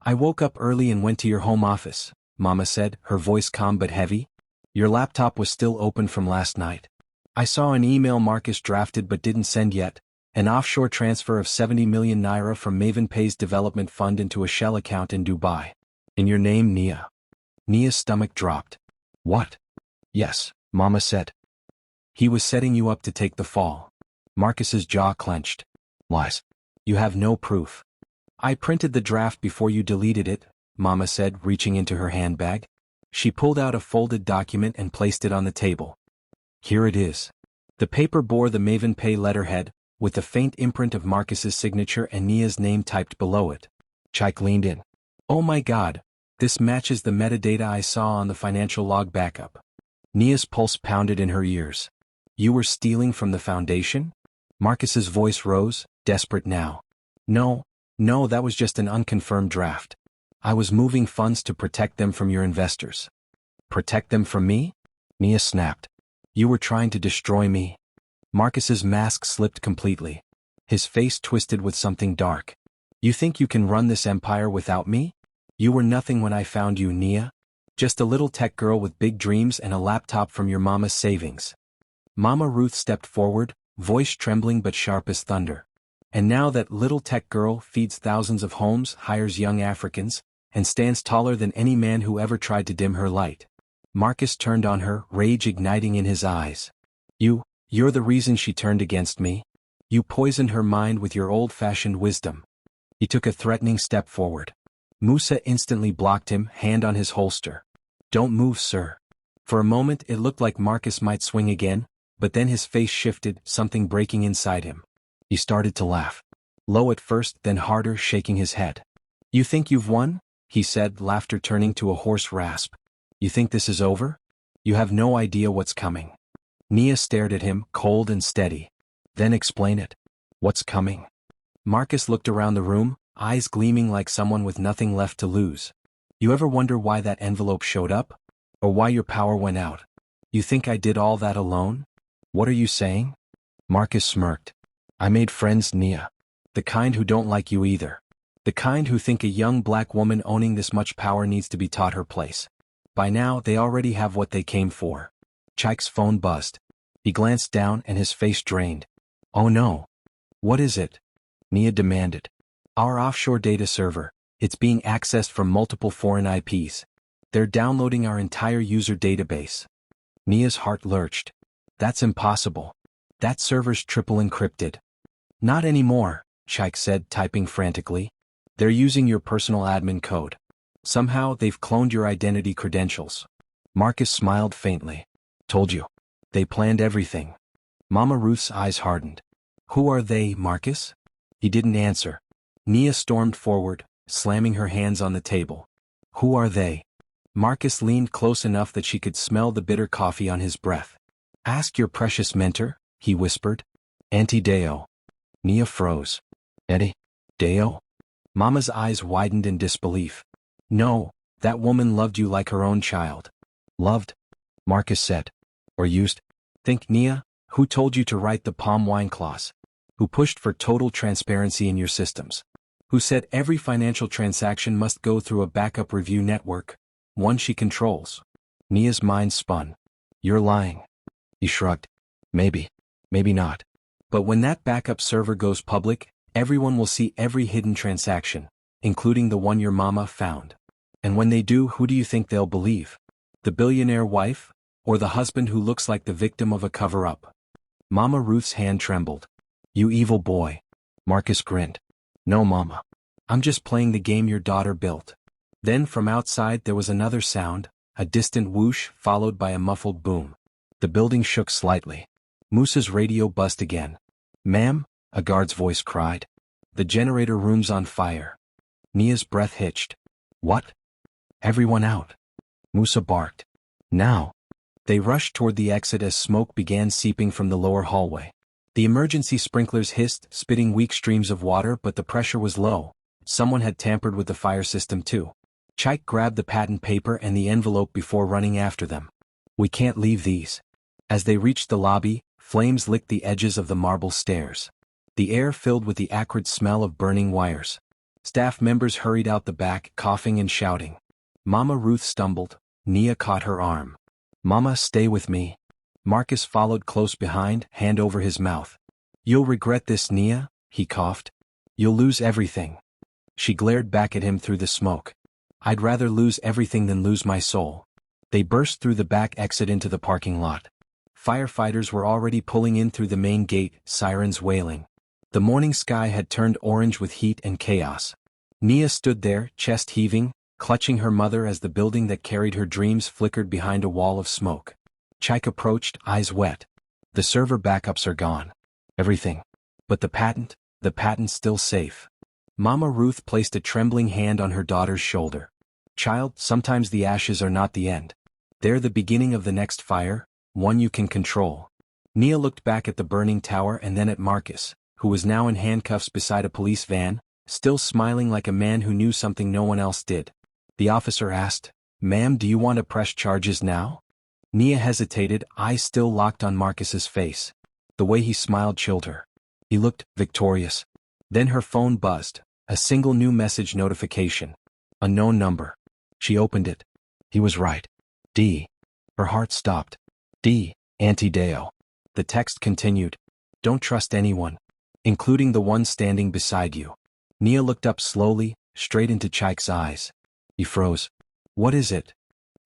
I woke up early and went to your home office, Mama said, her voice calm but heavy. Your laptop was still open from last night. I saw an email Marcus drafted but didn't send yet, an offshore transfer of 70 million naira from MavenPay's development fund into a shell account in Dubai. In your name, Nia. Nia's stomach dropped. What? Yes, Mama said. He was setting you up to take the fall. Marcus's jaw clenched. Lies. You have no proof. I printed the draft before you deleted it, Mama said, reaching into her handbag. She pulled out a folded document and placed it on the table. Here it is. The paper bore the MavenPay letterhead, with the faint imprint of Marcus's signature and Nia's name typed below it. Chike leaned in. Oh my God, this matches the metadata I saw on the financial log backup. Nia's pulse pounded in her ears. You were stealing from the foundation? Marcus's voice rose, desperate now. No, that was just an unconfirmed draft. I was moving funds to protect them from your investors. Protect them from me? Nia snapped. You were trying to destroy me. Marcus's mask slipped completely. His face twisted with something dark. You think you can run this empire without me? You were nothing when I found you, Nia. Just a little tech girl with big dreams and a laptop from your mama's savings. Mama Ruth stepped forward, voice trembling but sharp as thunder. And now that little tech girl feeds thousands of homes, hires young Africans, and stands taller than any man who ever tried to dim her light. Marcus turned on her, rage igniting in his eyes. You're the reason she turned against me. You poisoned her mind with your old-fashioned wisdom. He took a threatening step forward. Musa instantly blocked him, hand on his holster. Don't move, sir. For a moment it looked like Marcus might swing again, but then his face shifted, something breaking inside him. He started to laugh. Low at first, then harder, shaking his head. You think you've won? He said, laughter turning to a hoarse rasp. You think this is over? You have no idea what's coming. Nia stared at him, cold and steady. Then explain it. What's coming? Marcus looked around the room, eyes gleaming like someone with nothing left to lose. You ever wonder why that envelope showed up? Or why your power went out? You think I did all that alone? What are you saying? Marcus smirked. I made friends, Nia. The kind who don't like you either. The kind who think a young black woman owning this much power needs to be taught her place. By now, they already have what they came for. Chike's phone buzzed. He glanced down and his face drained. Oh no. What is it? Nia demanded. Our offshore data server. It's being accessed from multiple foreign IPs. They're downloading our entire user database. Nia's heart lurched. That's impossible. That server's triple encrypted. Not anymore, Chike said, typing frantically. They're using your personal admin code. Somehow they've cloned your identity credentials. Marcus smiled faintly. Told you. They planned everything. Mama Ruth's eyes hardened. Who are they, Marcus? He didn't answer. Nia stormed forward, slamming her hands on the table. Who are they? Marcus leaned close enough that she could smell the bitter coffee on his breath. Ask your precious mentor, he whispered. Auntie Deo. Nia froze. Eddie? Deo? Mama's eyes widened in disbelief. No, that woman loved you like her own child. Loved? Marcus said. Or used? Think Nia, who told you to write the palm wine clause? Who pushed for total transparency in your systems? Who said every financial transaction must go through a backup review network, one she controls? Nia's mind spun. You're lying. He shrugged. Maybe. Maybe not. But when that backup server goes public, everyone will see every hidden transaction, including the one your mama found. And when they do, who do you think they'll believe? The billionaire wife? Or the husband who looks like the victim of a cover-up? Mama Ruth's hand trembled. You evil boy. Marcus grinned. No, Mama. I'm just playing the game your daughter built. Then from outside there was another sound, a distant whoosh followed by a muffled boom. The building shook slightly. Moose's radio buzzed again. Ma'am, a guard's voice cried. The generator room's on fire. Nia's breath hitched. What? Everyone out. Musa barked. Now. They rushed toward the exit as smoke began seeping from the lower hallway. The emergency sprinklers hissed, spitting weak streams of water, but the pressure was low. Someone had tampered with the fire system too. Chike grabbed the patent paper and the envelope before running after them. We can't leave these. As they reached the lobby, flames licked the edges of the marble stairs. The air filled with the acrid smell of burning wires. Staff members hurried out the back, coughing and shouting. Mama Ruth stumbled. Nia caught her arm. Mama, stay with me. Marcus followed close behind, hand over his mouth. You'll regret this, Nia, he coughed. You'll lose everything. She glared back at him through the smoke. I'd rather lose everything than lose my soul. They burst through the back exit into the parking lot. Firefighters were already pulling in through the main gate, sirens wailing. The morning sky had turned orange with heat and chaos. Nia stood there, chest heaving, clutching her mother as the building that carried her dreams flickered behind a wall of smoke. Chike approached, eyes wet. The server backups are gone. Everything. But the patent's still safe. Mama Ruth placed a trembling hand on her daughter's shoulder. Child, sometimes the ashes are not the end. They're the beginning of the next fire, one you can control. Nia looked back at the burning tower and then at Marcus, who was now in handcuffs beside a police van, still smiling like a man who knew something no one else did. The officer asked, Ma'am, do you want to press charges now? Nia hesitated, eyes still locked on Marcus's face. The way he smiled chilled her. He looked victorious. Then her phone buzzed, a single new message notification. Unknown number. She opened it. He was right. D. Her heart stopped. D. Auntie Deo. The text continued. Don't trust anyone, including the one standing beside you. Nia looked up slowly, straight into Chike's eyes. He froze. What is it?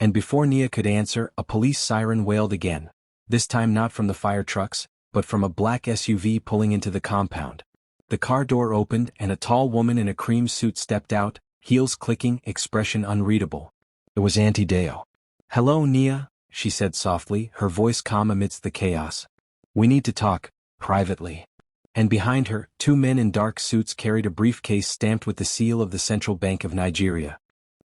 And before Nia could answer, a police siren wailed again, this time not from the fire trucks, but from a black SUV pulling into the compound. The car door opened and a tall woman in a cream suit stepped out, heels clicking, expression unreadable. It was Auntie Deo. Hello, Nia, she said softly, her voice calm amidst the chaos. We need to talk, privately. And behind her, two men in dark suits carried a briefcase stamped with the seal of the Central Bank of Nigeria.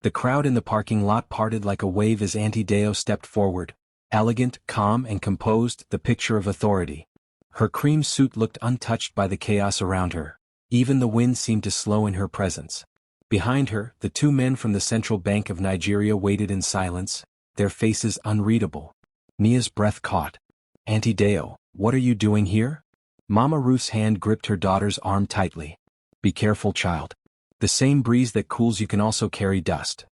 The crowd in the parking lot parted like a wave as Auntie Deo stepped forward, elegant, calm and composed, the picture of authority. Her cream suit looked untouched by the chaos around her. Even the wind seemed to slow in her presence. Behind her, the two men from the Central Bank of Nigeria waited in silence, their faces unreadable. Nia's breath caught. Auntie Deo, what are you doing here? Mama Ruth's hand gripped her daughter's arm tightly. Be careful, child. The same breeze that cools you can also carry dust.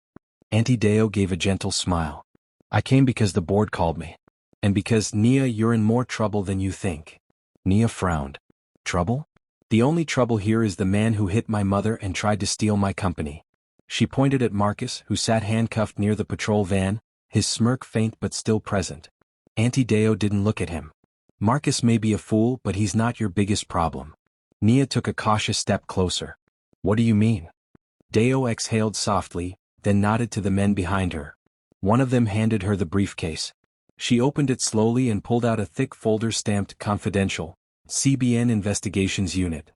Auntie Deo gave a gentle smile. I came because the board called me. And because, Nia, you're in more trouble than you think. Nia frowned. Trouble? The only trouble here is the man who hit my mother and tried to steal my company. She pointed at Marcus, who sat handcuffed near the patrol van, his smirk faint but still present. Auntie Deo didn't look at him. Marcus may be a fool, but he's not your biggest problem. Nia took a cautious step closer. What do you mean? Deo exhaled softly, then nodded to the men behind her. One of them handed her the briefcase. She opened it slowly and pulled out a thick folder stamped Confidential, CBN Investigations Unit.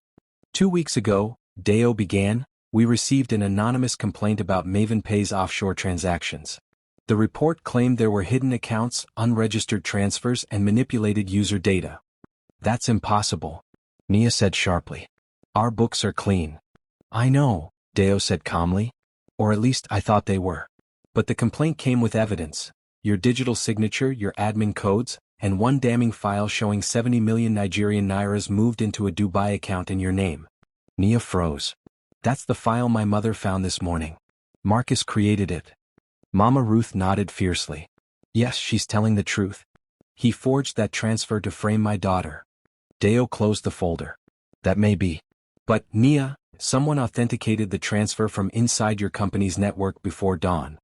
2 weeks ago, Deo began, We received an anonymous complaint about MavenPay's offshore transactions. The report claimed there were hidden accounts, unregistered transfers, and manipulated user data. That's impossible, Nia said sharply. Our books are clean. I know, Deo said calmly. Or at least I thought they were. But the complaint came with evidence. Your digital signature, your admin codes, and one damning file showing 70 million Nigerian nairas moved into a Dubai account in your name. Nia froze. That's the file my mother found this morning. Marcus created it. Mama Ruth nodded fiercely. Yes, she's telling the truth. He forged that transfer to frame my daughter. Deo closed the folder. That may be. But, Nia, someone authenticated the transfer from inside your company's network before dawn.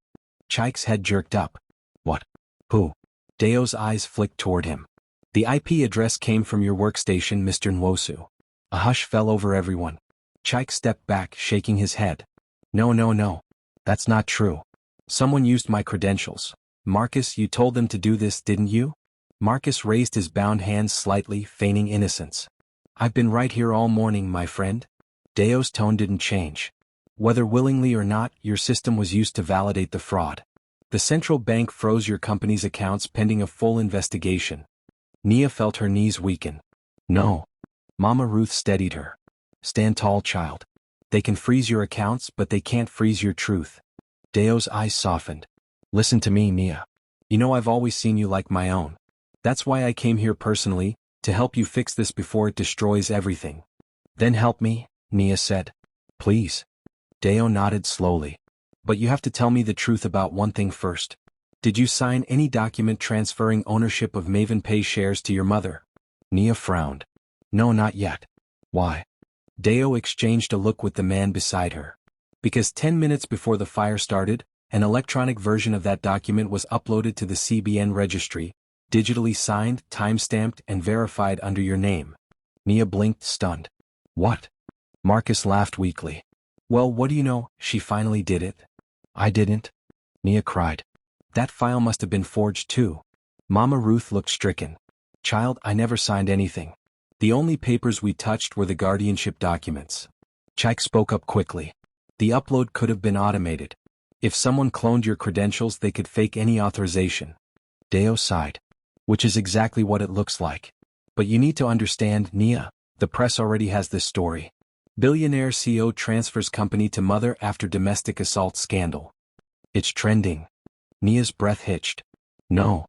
Chike's head jerked up. What? Who? Deo's eyes flicked toward him. The IP address came from your workstation, Mr. Nwosu. A hush fell over everyone. Chike stepped back, shaking his head. No. That's not true. Someone used my credentials. Marcus, you told them to do this, didn't you? Marcus raised his bound hands slightly, feigning innocence. I've been right here all morning, my friend. Deo's tone didn't change. Whether willingly or not, your system was used to validate the fraud. The central bank froze your company's accounts pending a full investigation. Nia felt her knees weaken. No. Mama Ruth steadied her. Stand tall, child. They can freeze your accounts, but they can't freeze your truth. Deo's eyes softened. Listen to me, Nia. You know I've always seen you like my own. That's why I came here personally, to help you fix this before it destroys everything. Then help me, Nia said. Please. Deo nodded slowly. But you have to tell me the truth about one thing first. Did you sign any document transferring ownership of MavenPay shares to your mother? Nia frowned. No, not yet. Why? Deo exchanged a look with the man beside her. Because 10 minutes before the fire started, an electronic version of that document was uploaded to the CBN registry, digitally signed, time-stamped, and verified under your name. Nia blinked, stunned. What? Marcus laughed weakly. Well, what do you know, she finally did it. I didn't. Nia cried. That file must have been forged too. Mama Ruth looked stricken. Child, I never signed anything. The only papers we touched were the guardianship documents. Chike spoke up quickly. The upload could have been automated. If someone cloned your credentials, they could fake any authorization. Deo sighed. Which is exactly what it looks like. But you need to understand, Nia, the press already has this story. Billionaire CEO transfers company to mother after domestic assault scandal. It's trending. Nia's breath hitched. No.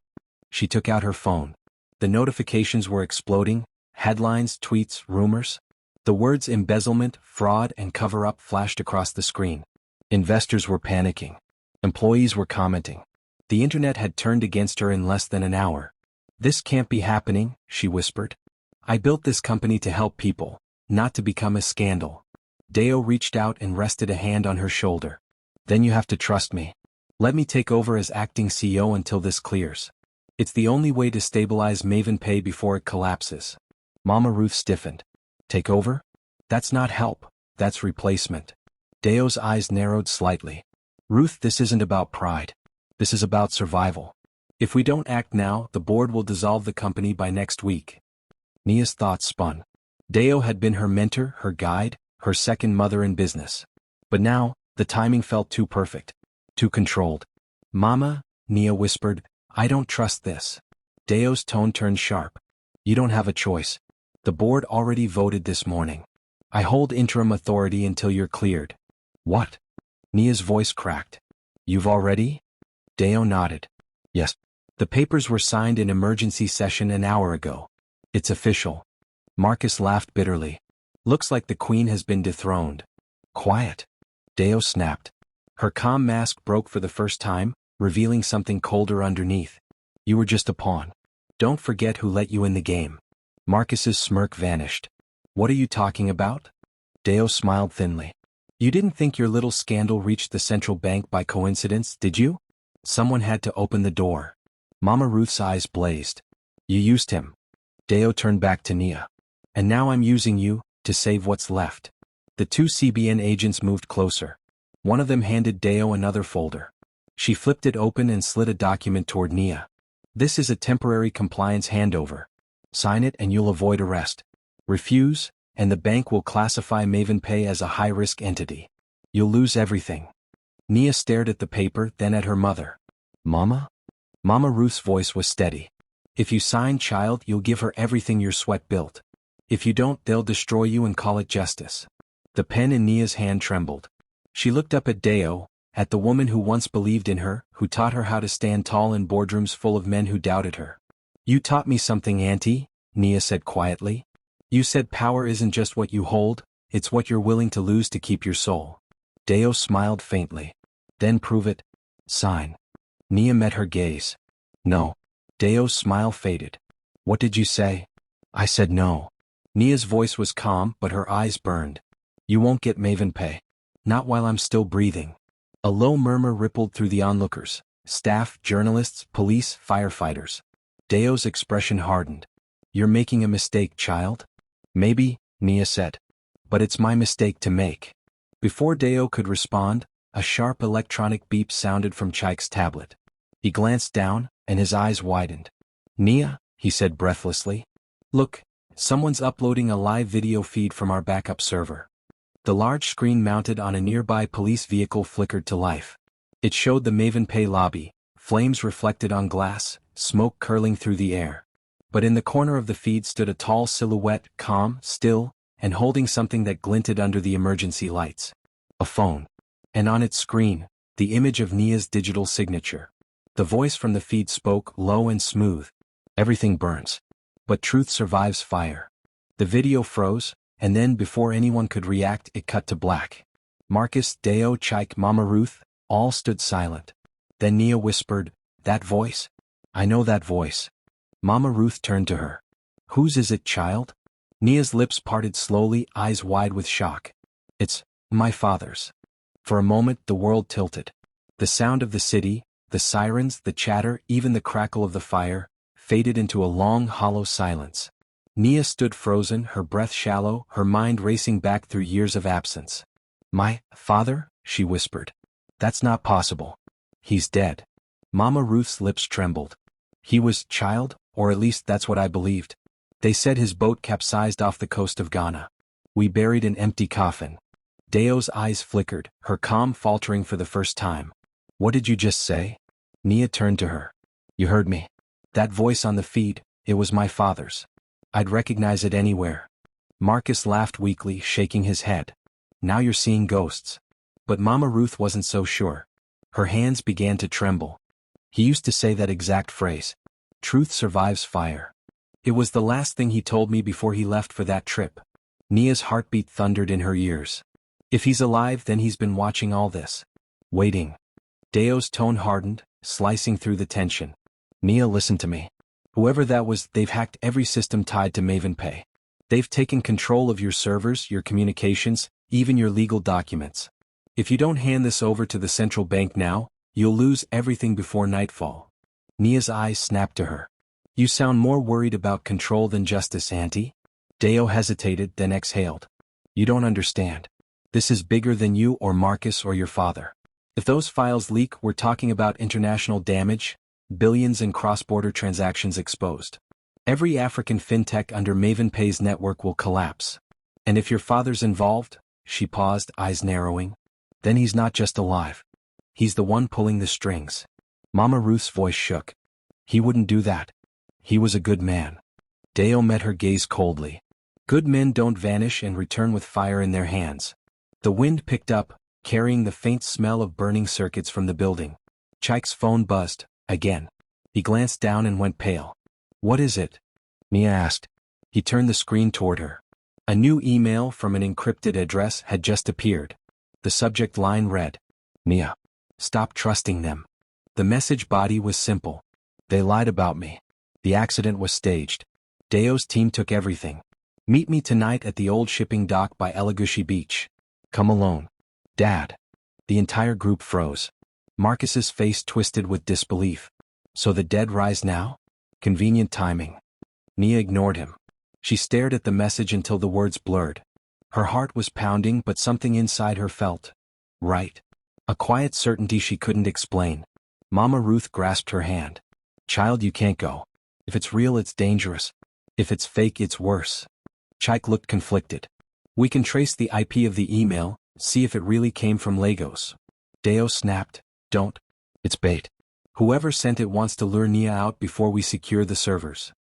She took out her phone. The notifications were exploding. Headlines, tweets, rumors. The words embezzlement, fraud, and cover-up flashed across the screen. Investors were panicking. Employees were commenting. The internet had turned against her in less than an hour. This can't be happening, she whispered. I built this company to help people, not to become a scandal. Deo reached out and rested a hand on her shoulder. Then you have to trust me. Let me take over as acting CEO until this clears. It's the only way to stabilize MavenPay before it collapses. Mama Ruth stiffened. Take over? That's not help, that's replacement. Deo's eyes narrowed slightly. Ruth, this isn't about pride. This is about survival. If we don't act now, the board will dissolve the company by next week. Nia's thoughts spun. Deo had been her mentor, her guide, her second mother in business. But now, the timing felt too perfect. Too controlled. Mama, Nia whispered, I don't trust this. Deo's tone turned sharp. You don't have a choice. The board already voted this morning. I hold interim authority until you're cleared. What? Nia's voice cracked. You've already? Deo nodded. Yes. The papers were signed in emergency session an hour ago. It's official. Marcus laughed bitterly. Looks like the queen has been dethroned. Quiet. Deo snapped. Her calm mask broke for the first time, revealing something colder underneath. You were just a pawn. Don't forget who let you in the game. Marcus's smirk vanished. What are you talking about? Deo smiled thinly. You didn't think your little scandal reached the central bank by coincidence, did you? Someone had to open the door. Mama Ruth's eyes blazed. You used him. Deo turned back to Nia. And now I'm using you, to save what's left. The two CBN agents moved closer. One of them handed Deo another folder. She flipped it open and slid a document toward Nia. This is a temporary compliance handover. Sign it and you'll avoid arrest. Refuse, and the bank will classify MavenPay as a high-risk entity. You'll lose everything. Nia stared at the paper, then at her mother. Mama? Mama Ruth's voice was steady. If you sign, child, you'll give her everything your sweat built. If you don't, they'll destroy you and call it justice. The pen in Nia's hand trembled. She looked up at Deo, at the woman who once believed in her, who taught her how to stand tall in boardrooms full of men who doubted her. You taught me something, Auntie, Nia said quietly. You said power isn't just what you hold, it's what you're willing to lose to keep your soul. Deo smiled faintly. Then prove it. Sign. Nia met her gaze. No. Deo's smile faded. What did you say? I said no. Nia's voice was calm, but her eyes burned. You won't get MavenPay. Not while I'm still breathing. A low murmur rippled through the onlookers. Staff, journalists, police, firefighters. Deo's expression hardened. You're making a mistake, child? Maybe, Nia said. But it's my mistake to make. Before Deo could respond, a sharp electronic beep sounded from Chike's tablet. He glanced down, and his eyes widened. Nia, he said breathlessly. Look, someone's uploading a live video feed from our backup server. The large screen mounted on a nearby police vehicle flickered to life. It showed the MavenPay lobby, flames reflected on glass, smoke curling through the air. But in the corner of the feed stood a tall silhouette, calm, still, and holding something that glinted under the emergency lights. A phone. And on its screen, the image of Nia's digital signature. The voice from the feed spoke low and smooth. Everything burns. But truth survives fire. The video froze, and then before anyone could react, it cut to black. Marcus, Deo, Chike, Mama Ruth, all stood silent. Then Nia whispered, That voice? I know that voice. Mama Ruth turned to her. Whose is it, child? Nia's lips parted slowly, eyes wide with shock. It's my father's. For a moment the world tilted. The sound of the city, the sirens, the chatter, even the crackle of the fire, faded into a long, hollow silence. Nia stood frozen, her breath shallow, her mind racing back through years of absence. My father? She whispered. That's not possible. He's dead. Mama Ruth's lips trembled. He was, child, or at least that's what I believed. They said his boat capsized off the coast of Ghana. We buried an empty coffin. Deo's eyes flickered, her calm faltering for the first time. What did you just say? Nia turned to her. You heard me. That voice on the feed, it was my father's. I'd recognize it anywhere. Marcus laughed weakly, shaking his head. Now you're seeing ghosts. But Mama Ruth wasn't so sure. Her hands began to tremble. He used to say that exact phrase. Truth survives fire. It was the last thing he told me before he left for that trip. Nia's heartbeat thundered in her ears. If he's alive, then he's been watching all this. Waiting. Deo's tone hardened, slicing through the tension. Nia, listen to me. Whoever that was, they've hacked every system tied to MavenPay. They've taken control of your servers, your communications, even your legal documents. If you don't hand this over to the central bank now, you'll lose everything before nightfall. Nia's eyes snapped to her. You sound more worried about control than justice, Auntie. Deo hesitated, then exhaled. You don't understand. This is bigger than you or Marcus or your father. If those files leak, we're talking about international damage, billions in cross-border transactions exposed. Every African fintech under MavenPay's network will collapse. And if your father's involved, she paused, eyes narrowing, then he's not just alive. He's the one pulling the strings. Mama Ruth's voice shook. He wouldn't do that. He was a good man. Deo met her gaze coldly. Good men don't vanish and return with fire in their hands. The wind picked up, carrying the faint smell of burning circuits from the building. Chike's phone buzzed, again. He glanced down and went pale. What is it? Nia asked. He turned the screen toward her. A new email from an encrypted address had just appeared. The subject line read, Nia, stop trusting them. The message body was simple. They lied about me. The accident was staged. Deo's team took everything. Meet me tonight at the old shipping dock by Elagushi Beach. Come alone. Dad. The entire group froze. Marcus's face twisted with disbelief. So the dead rise now? Convenient timing. Nia ignored him. She stared at the message until the words blurred. Her heart was pounding, but something inside her felt right. A quiet certainty she couldn't explain. Mama Ruth grasped her hand. Child, you can't go. If it's real, it's dangerous. If it's fake, it's worse. Chike looked conflicted. We can trace the IP of the email, See if it really came from Lagos. Deo snapped, don't. It's bait. Whoever sent it wants to lure Nia out before we secure the servers.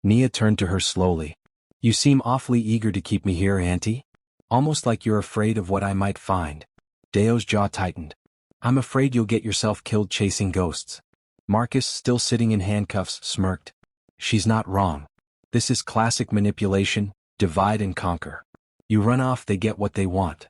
Nia turned to her slowly. You seem awfully eager to keep me here, Auntie. Almost like you're afraid of what I might find. Deo's jaw tightened. I'm afraid you'll get yourself killed chasing ghosts. Marcus, still sitting in handcuffs, smirked. She's not wrong. This is classic manipulation, divide and conquer. You run off, they get what they want.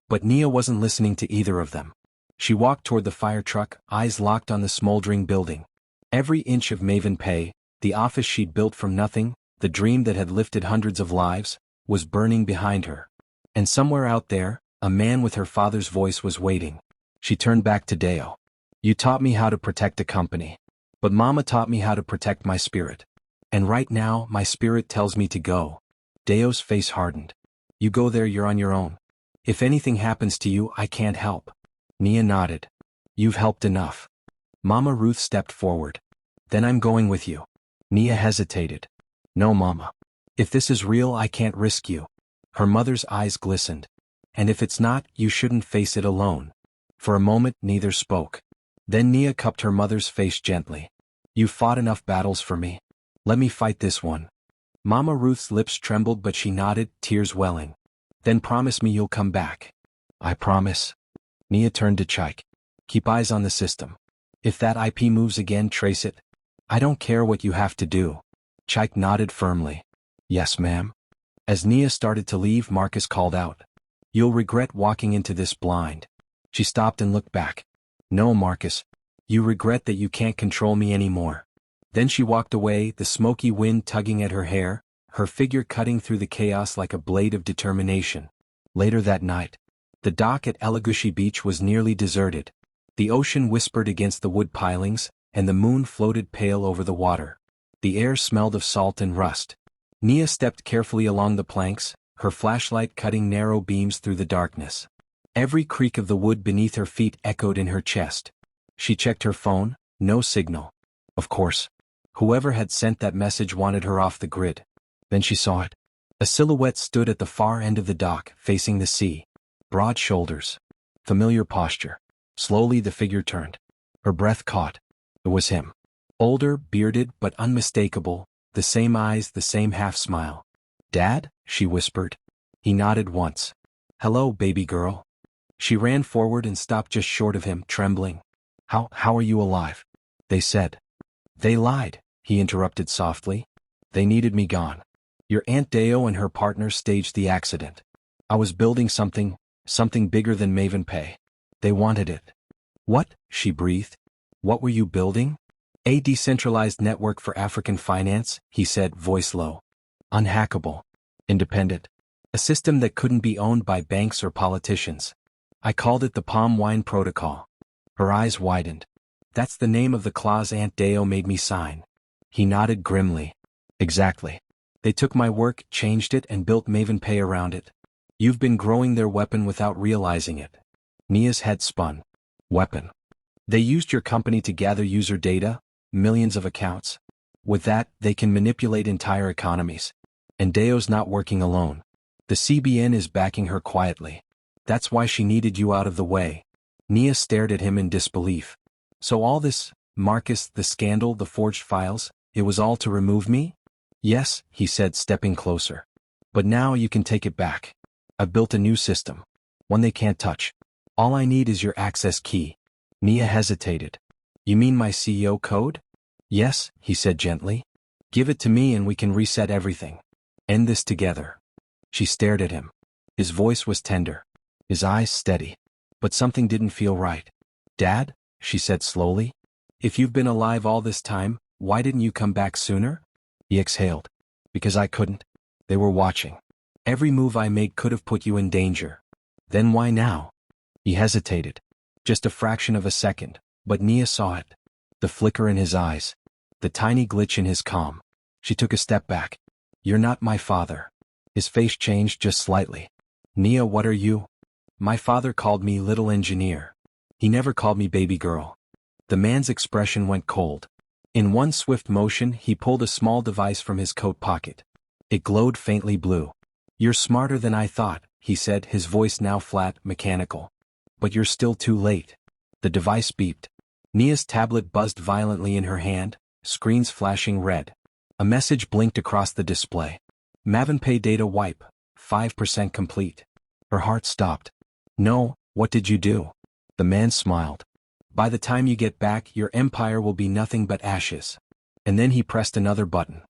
But Nia wasn't listening to either of them. She walked toward the fire truck, eyes locked on the smoldering building. Every inch of MavenPay, the office she'd built from nothing, the dream that had lifted hundreds of lives, was burning behind her. And somewhere out there, a man with her father's voice was waiting. She turned back to Deo. You taught me how to protect a company. But Mama taught me how to protect my spirit. And right now, my spirit tells me to go. Deo's face hardened. You go there, you're on your own. If anything happens to you, I can't help. Nia nodded. You've helped enough. Mama Ruth stepped forward. Then I'm going with you. Nia hesitated. No, Mama. If this is real, I can't risk you. Her mother's eyes glistened. And if it's not, you shouldn't face it alone. For a moment, neither spoke. Then Nia cupped her mother's face gently. You've fought enough battles for me. Let me fight this one. Mama Ruth's lips trembled, but she nodded, tears welling. Then promise me you'll come back. I promise. Nia turned to Chike. Keep eyes on the system. If that IP moves again, trace it. I don't care what you have to do. Chike nodded firmly. Yes, ma'am. As Nia started to leave, Marcus called out. You'll regret walking into this blind. She stopped and looked back. No, Marcus. You regret that you can't control me anymore. Then she walked away, the smoky wind tugging at her hair, her figure cutting through the chaos like a blade of determination. Later that night, the dock at Elagushi Beach was nearly deserted. The ocean whispered against the wood pilings, and the moon floated pale over the water. The air smelled of salt and rust. Nia stepped carefully along the planks, her flashlight cutting narrow beams through the darkness. Every creak of the wood beneath her feet echoed in her chest. She checked her phone, no signal. Of course. Whoever had sent that message wanted her off the grid. Then she saw it. A silhouette stood at the far end of the dock, facing the sea. Broad shoulders. Familiar posture. Slowly the figure turned. Her breath caught. It was him. Older, bearded, but unmistakable, the same eyes, the same half-smile. Dad? She whispered. He nodded once. Hello, baby girl. She ran forward and stopped just short of him, trembling. How are you alive? They said. They lied, he interrupted softly. They needed me gone. Your Aunt Deo and her partner staged the accident. I was building something bigger than MavenPay. They wanted it. What? She breathed. What were you building? A decentralized network for African finance, he said, voice low. Unhackable. Independent. A system that couldn't be owned by banks or politicians. I called it the Palm Wine Protocol. Her eyes widened. That's the name of the clause Aunt Deo made me sign. He nodded grimly. Exactly. They took my work, changed it, and built MavenPay around it. You've been growing their weapon without realizing it. Nia's head spun. Weapon. They used your company to gather user data, millions of accounts. With that, they can manipulate entire economies. And Deo's not working alone. The CBN is backing her quietly. That's why she needed you out of the way. Nia stared at him in disbelief. So all this, Marcus, the scandal, the forged files, it was all to remove me? Yes, he said, stepping closer. But now you can take it back. I've built a new system. One they can't touch. All I need is your access key. Nia hesitated. You mean my CEO code? Yes, he said gently. Give it to me and we can reset everything. End this together. She stared at him. His voice was tender. His eyes steady. But something didn't feel right. Dad? She said slowly. If you've been alive all this time, why didn't you come back sooner? He exhaled. Because I couldn't. They were watching. Every move I made could have put you in danger. Then why now? He hesitated. Just a fraction of a second, but Nia saw it. The flicker in his eyes. The tiny glitch in his calm. She took a step back. You're not my father. His face changed just slightly. Nia, what are you? My father called me little engineer. He never called me baby girl. The man's expression went cold. In one swift motion, he pulled a small device from his coat pocket. It glowed faintly blue. You're smarter than I thought, he said, his voice now flat, mechanical. But you're still too late. The device beeped. Nia's tablet buzzed violently in her hand, screens flashing red. A message blinked across the display. MavenPay data wipe, 5% complete. Her heart stopped. No, what did you do? The man smiled. By the time you get back, your empire will be nothing but ashes. And then he pressed another button.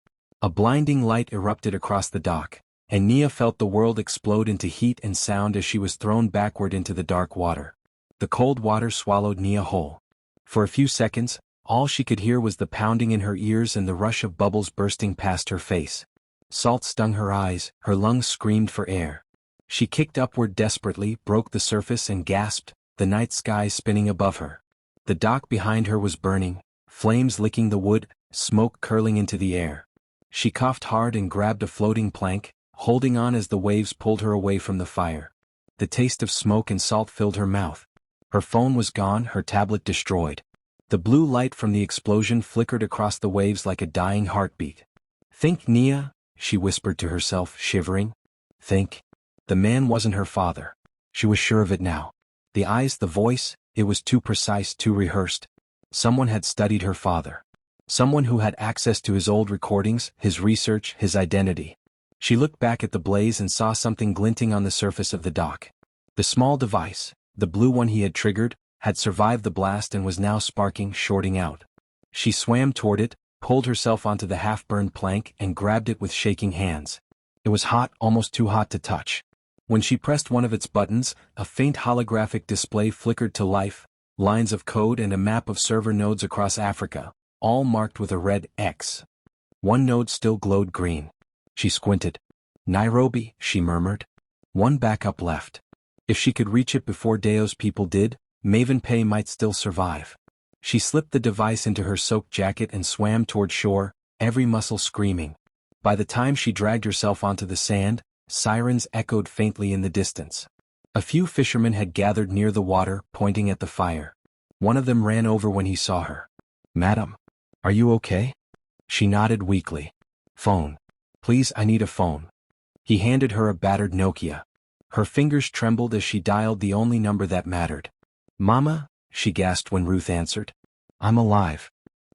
A blinding light erupted across the dock, and Nia felt the world explode into heat and sound as she was thrown backward into the dark water. The cold water swallowed Nia whole. For a few seconds, all she could hear was the pounding in her ears and the rush of bubbles bursting past her face. Salt stung her eyes, her lungs screamed for air. She kicked upward desperately, broke the surface and gasped, the night sky spinning above her. The dock behind her was burning, flames licking the wood, smoke curling into the air. She coughed hard and grabbed a floating plank, holding on as the waves pulled her away from the fire. The taste of smoke and salt filled her mouth. Her phone was gone, her tablet destroyed. The blue light from the explosion flickered across the waves like a dying heartbeat. Think, Nia, she whispered to herself, shivering. Think. The man wasn't her father. She was sure of it now. The eyes, the voice, it was too precise, too rehearsed. Someone had studied her father. Someone who had access to his old recordings, his research, his identity. She looked back at the blaze and saw something glinting on the surface of the dock. The small device, the blue one he had triggered, had survived the blast and was now sparking, shorting out. She swam toward it, pulled herself onto the half-burned plank and grabbed it with shaking hands. It was hot, almost too hot to touch. When she pressed one of its buttons, a faint holographic display flickered to life, lines of code and a map of server nodes across Africa, all marked with a red X. One node still glowed green. She squinted. Nairobi, she murmured. One backup left. If she could reach it before Deo's people did, MavenPay might still survive. She slipped the device into her soaked jacket and swam toward shore, every muscle screaming. By the time she dragged herself onto the sand, sirens echoed faintly in the distance. A few fishermen had gathered near the water, pointing at the fire. One of them ran over when he saw her. Madam, are you okay? She nodded weakly. Phone. Please, I need a phone. He handed her a battered Nokia. Her fingers trembled as she dialed the only number that mattered. Mama, she gasped when Ruth answered. I'm alive.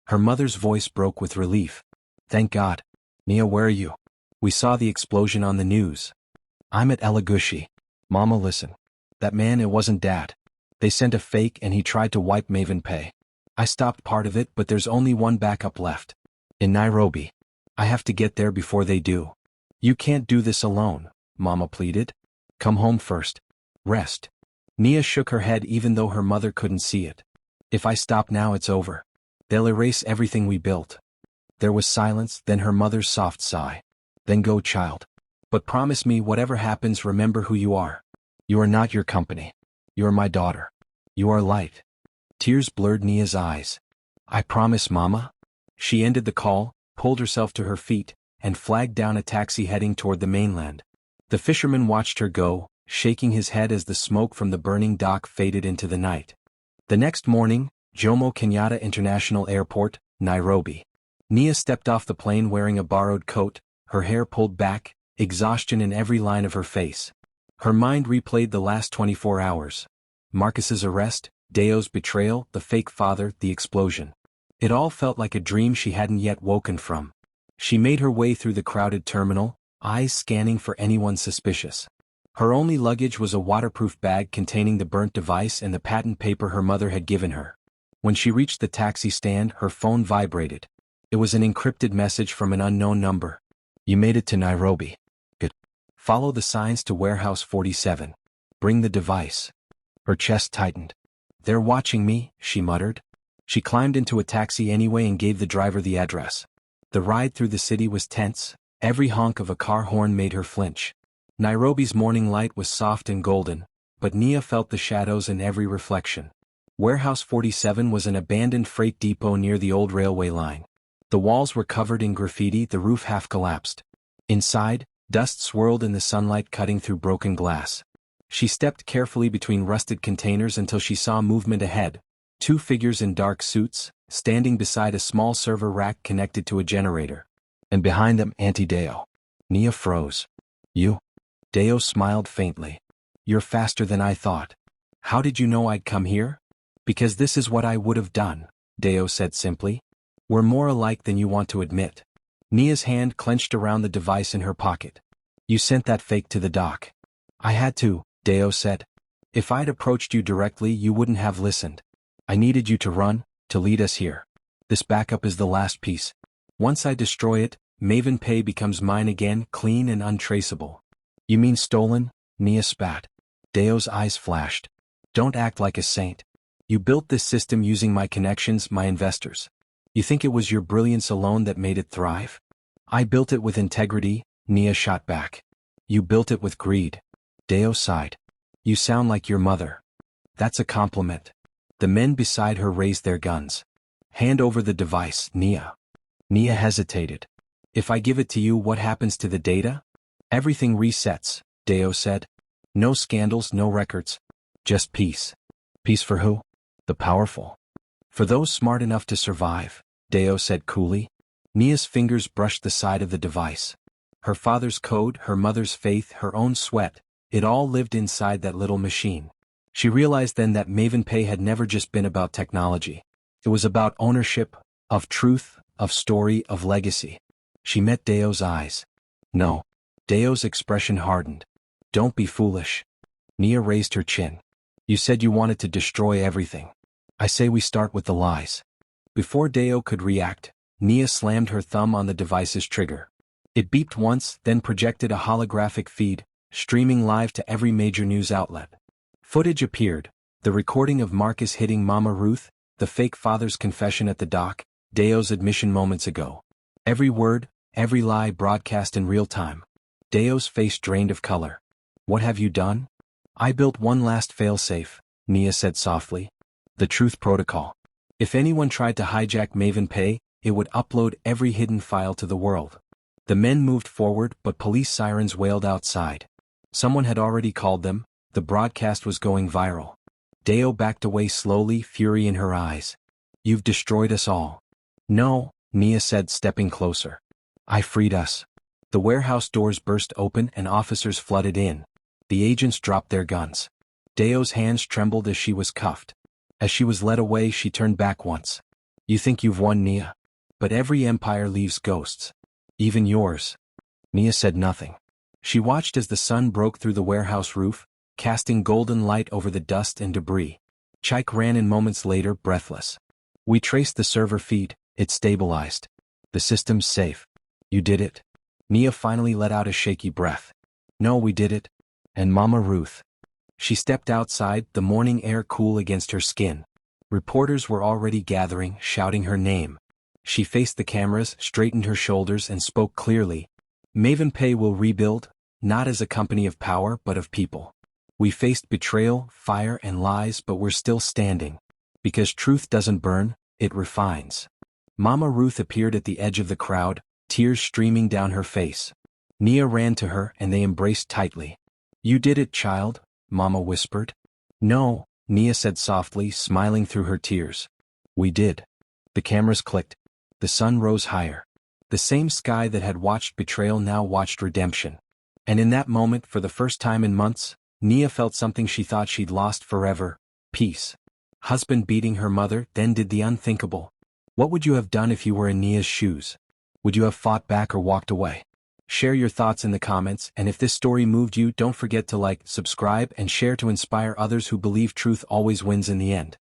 Her mother's voice broke with relief. Thank God. Nia, where are you? We saw the explosion on the news. I'm at Elagushi. Mama, listen. That man, it wasn't Dad. They sent a fake and he tried to wipe MavenPay. I stopped part of it, but there's only one backup left. In Nairobi. I have to get there before they do. You can't do this alone, Mama pleaded. Come home first. Rest. Nia shook her head even though her mother couldn't see it. If I stop now, it's over. They'll erase everything we built. There was silence, then her mother's soft sigh. Then go, child. But promise me, whatever happens, remember who you are. You are not your company. You are my daughter. You are light. Tears blurred Nia's eyes. I promise, Mama. She ended the call, pulled herself to her feet, and flagged down a taxi heading toward the mainland. The fisherman watched her go, shaking his head as the smoke from the burning dock faded into the night. The next morning, Jomo Kenyatta International Airport, Nairobi. Nia stepped off the plane wearing a borrowed coat, her hair pulled back, exhaustion in every line of her face. Her mind replayed the last 24 hours. Marcus's arrest, Deo's betrayal, the fake father, the explosion. It all felt like a dream she hadn't yet woken from. She made her way through the crowded terminal, eyes scanning for anyone suspicious. Her only luggage was a waterproof bag containing the burnt device and the patent paper her mother had given her. When she reached the taxi stand, her phone vibrated. It was an encrypted message from an unknown number. You made it to Nairobi. Good. Follow the signs to Warehouse 47. Bring the device. Her chest tightened. They're watching me, she muttered. She climbed into a taxi anyway and gave the driver the address. The ride through the city was tense. Every honk of a car horn made her flinch. Nairobi's morning light was soft and golden, but Nia felt the shadows in every reflection. Warehouse 47 was an abandoned freight depot near the old railway line. The walls were covered in graffiti, the roof half collapsed. Inside, dust swirled in the sunlight cutting through broken glass. She stepped carefully between rusted containers until she saw movement ahead. Two figures in dark suits, standing beside a small server rack connected to a generator. And behind them, Auntie Deo. Nia froze. You? Deo smiled faintly. You're faster than I thought. How did you know I'd come here? Because this is what I would have done, Deo said simply. We're more alike than you want to admit. Nia's hand clenched around the device in her pocket. You sent that fake to the dock. I had to, Deo said. If I'd approached you directly, you wouldn't have listened. I needed you to run, to lead us here. This backup is the last piece. Once I destroy it, MavenPay becomes mine again, clean and untraceable. You mean stolen? Nia spat. Deo's eyes flashed. Don't act like a saint. You built this system using my connections, my investors. You think it was your brilliance alone that made it thrive? I built it with integrity, Nia shot back. You built it with greed. Deo sighed. You sound like your mother. That's a compliment. The men beside her raised their guns. Hand over the device, Nia. Nia hesitated. If I give it to you, what happens to the data? Everything resets, Deo said. No scandals, no records. Just peace. Peace for who? The powerful. For those smart enough to survive, Deo said coolly. Nia's fingers brushed the side of the device. Her father's code, her mother's faith, her own sweat, it all lived inside that little machine. She realized then that MavenPay had never just been about technology. It was about ownership, of truth, of story, of legacy. She met Deo's eyes. No. Deo's expression hardened. Don't be foolish. Nia raised her chin. You said you wanted to destroy everything. I say we start with the lies. Before Deo could react, Nia slammed her thumb on the device's trigger. It beeped once, then projected a holographic feed, streaming live to every major news outlet. Footage appeared, the recording of Marcus hitting Mama Ruth, the fake father's confession at the dock, Deo's admission moments ago. Every word, every lie broadcast in real time. Deo's face drained of color. What have you done? I built one last failsafe, Nia said softly. The truth protocol. If anyone tried to hijack MavenPay, it would upload every hidden file to the world. The men moved forward, but police sirens wailed outside. Someone had already called them. The broadcast was going viral. Deo backed away slowly, fury in her eyes. You've destroyed us all. No, Nia said, stepping closer. I freed us. The warehouse doors burst open and officers flooded in. The agents dropped their guns. Deo's hands trembled as she was cuffed. As she was led away, she turned back once. You think you've won, Nia? But every empire leaves ghosts. Even yours. Nia said nothing. She watched as the sun broke through the warehouse roof, casting golden light over the dust and debris. Chike ran in moments later, breathless. We traced the server feed, it stabilized. The system's safe. You did it. Nia finally let out a shaky breath. No, we did it. And Mama Ruth. She stepped outside, the morning air cool against her skin. Reporters were already gathering, shouting her name. She faced the cameras, straightened her shoulders, and spoke clearly. MavenPay will rebuild, not as a company of power but of people. We faced betrayal, fire, and lies, but we're still standing. Because truth doesn't burn, it refines. Mama Ruth appeared at the edge of the crowd, tears streaming down her face. Nia ran to her and they embraced tightly. You did it, child, Mama whispered. No, Nia said softly, smiling through her tears. We did. The cameras clicked. The sun rose higher. The same sky that had watched betrayal now watched redemption. And in that moment, for the first time in months, Nia felt something she thought she'd lost forever: peace. Husband beating her mother, then did the unthinkable. What would you have done if you were in Nia's shoes? Would you have fought back or walked away? Share your thoughts in the comments, and if this story moved you, don't forget to like, subscribe, and share to inspire others who believe truth always wins in the end.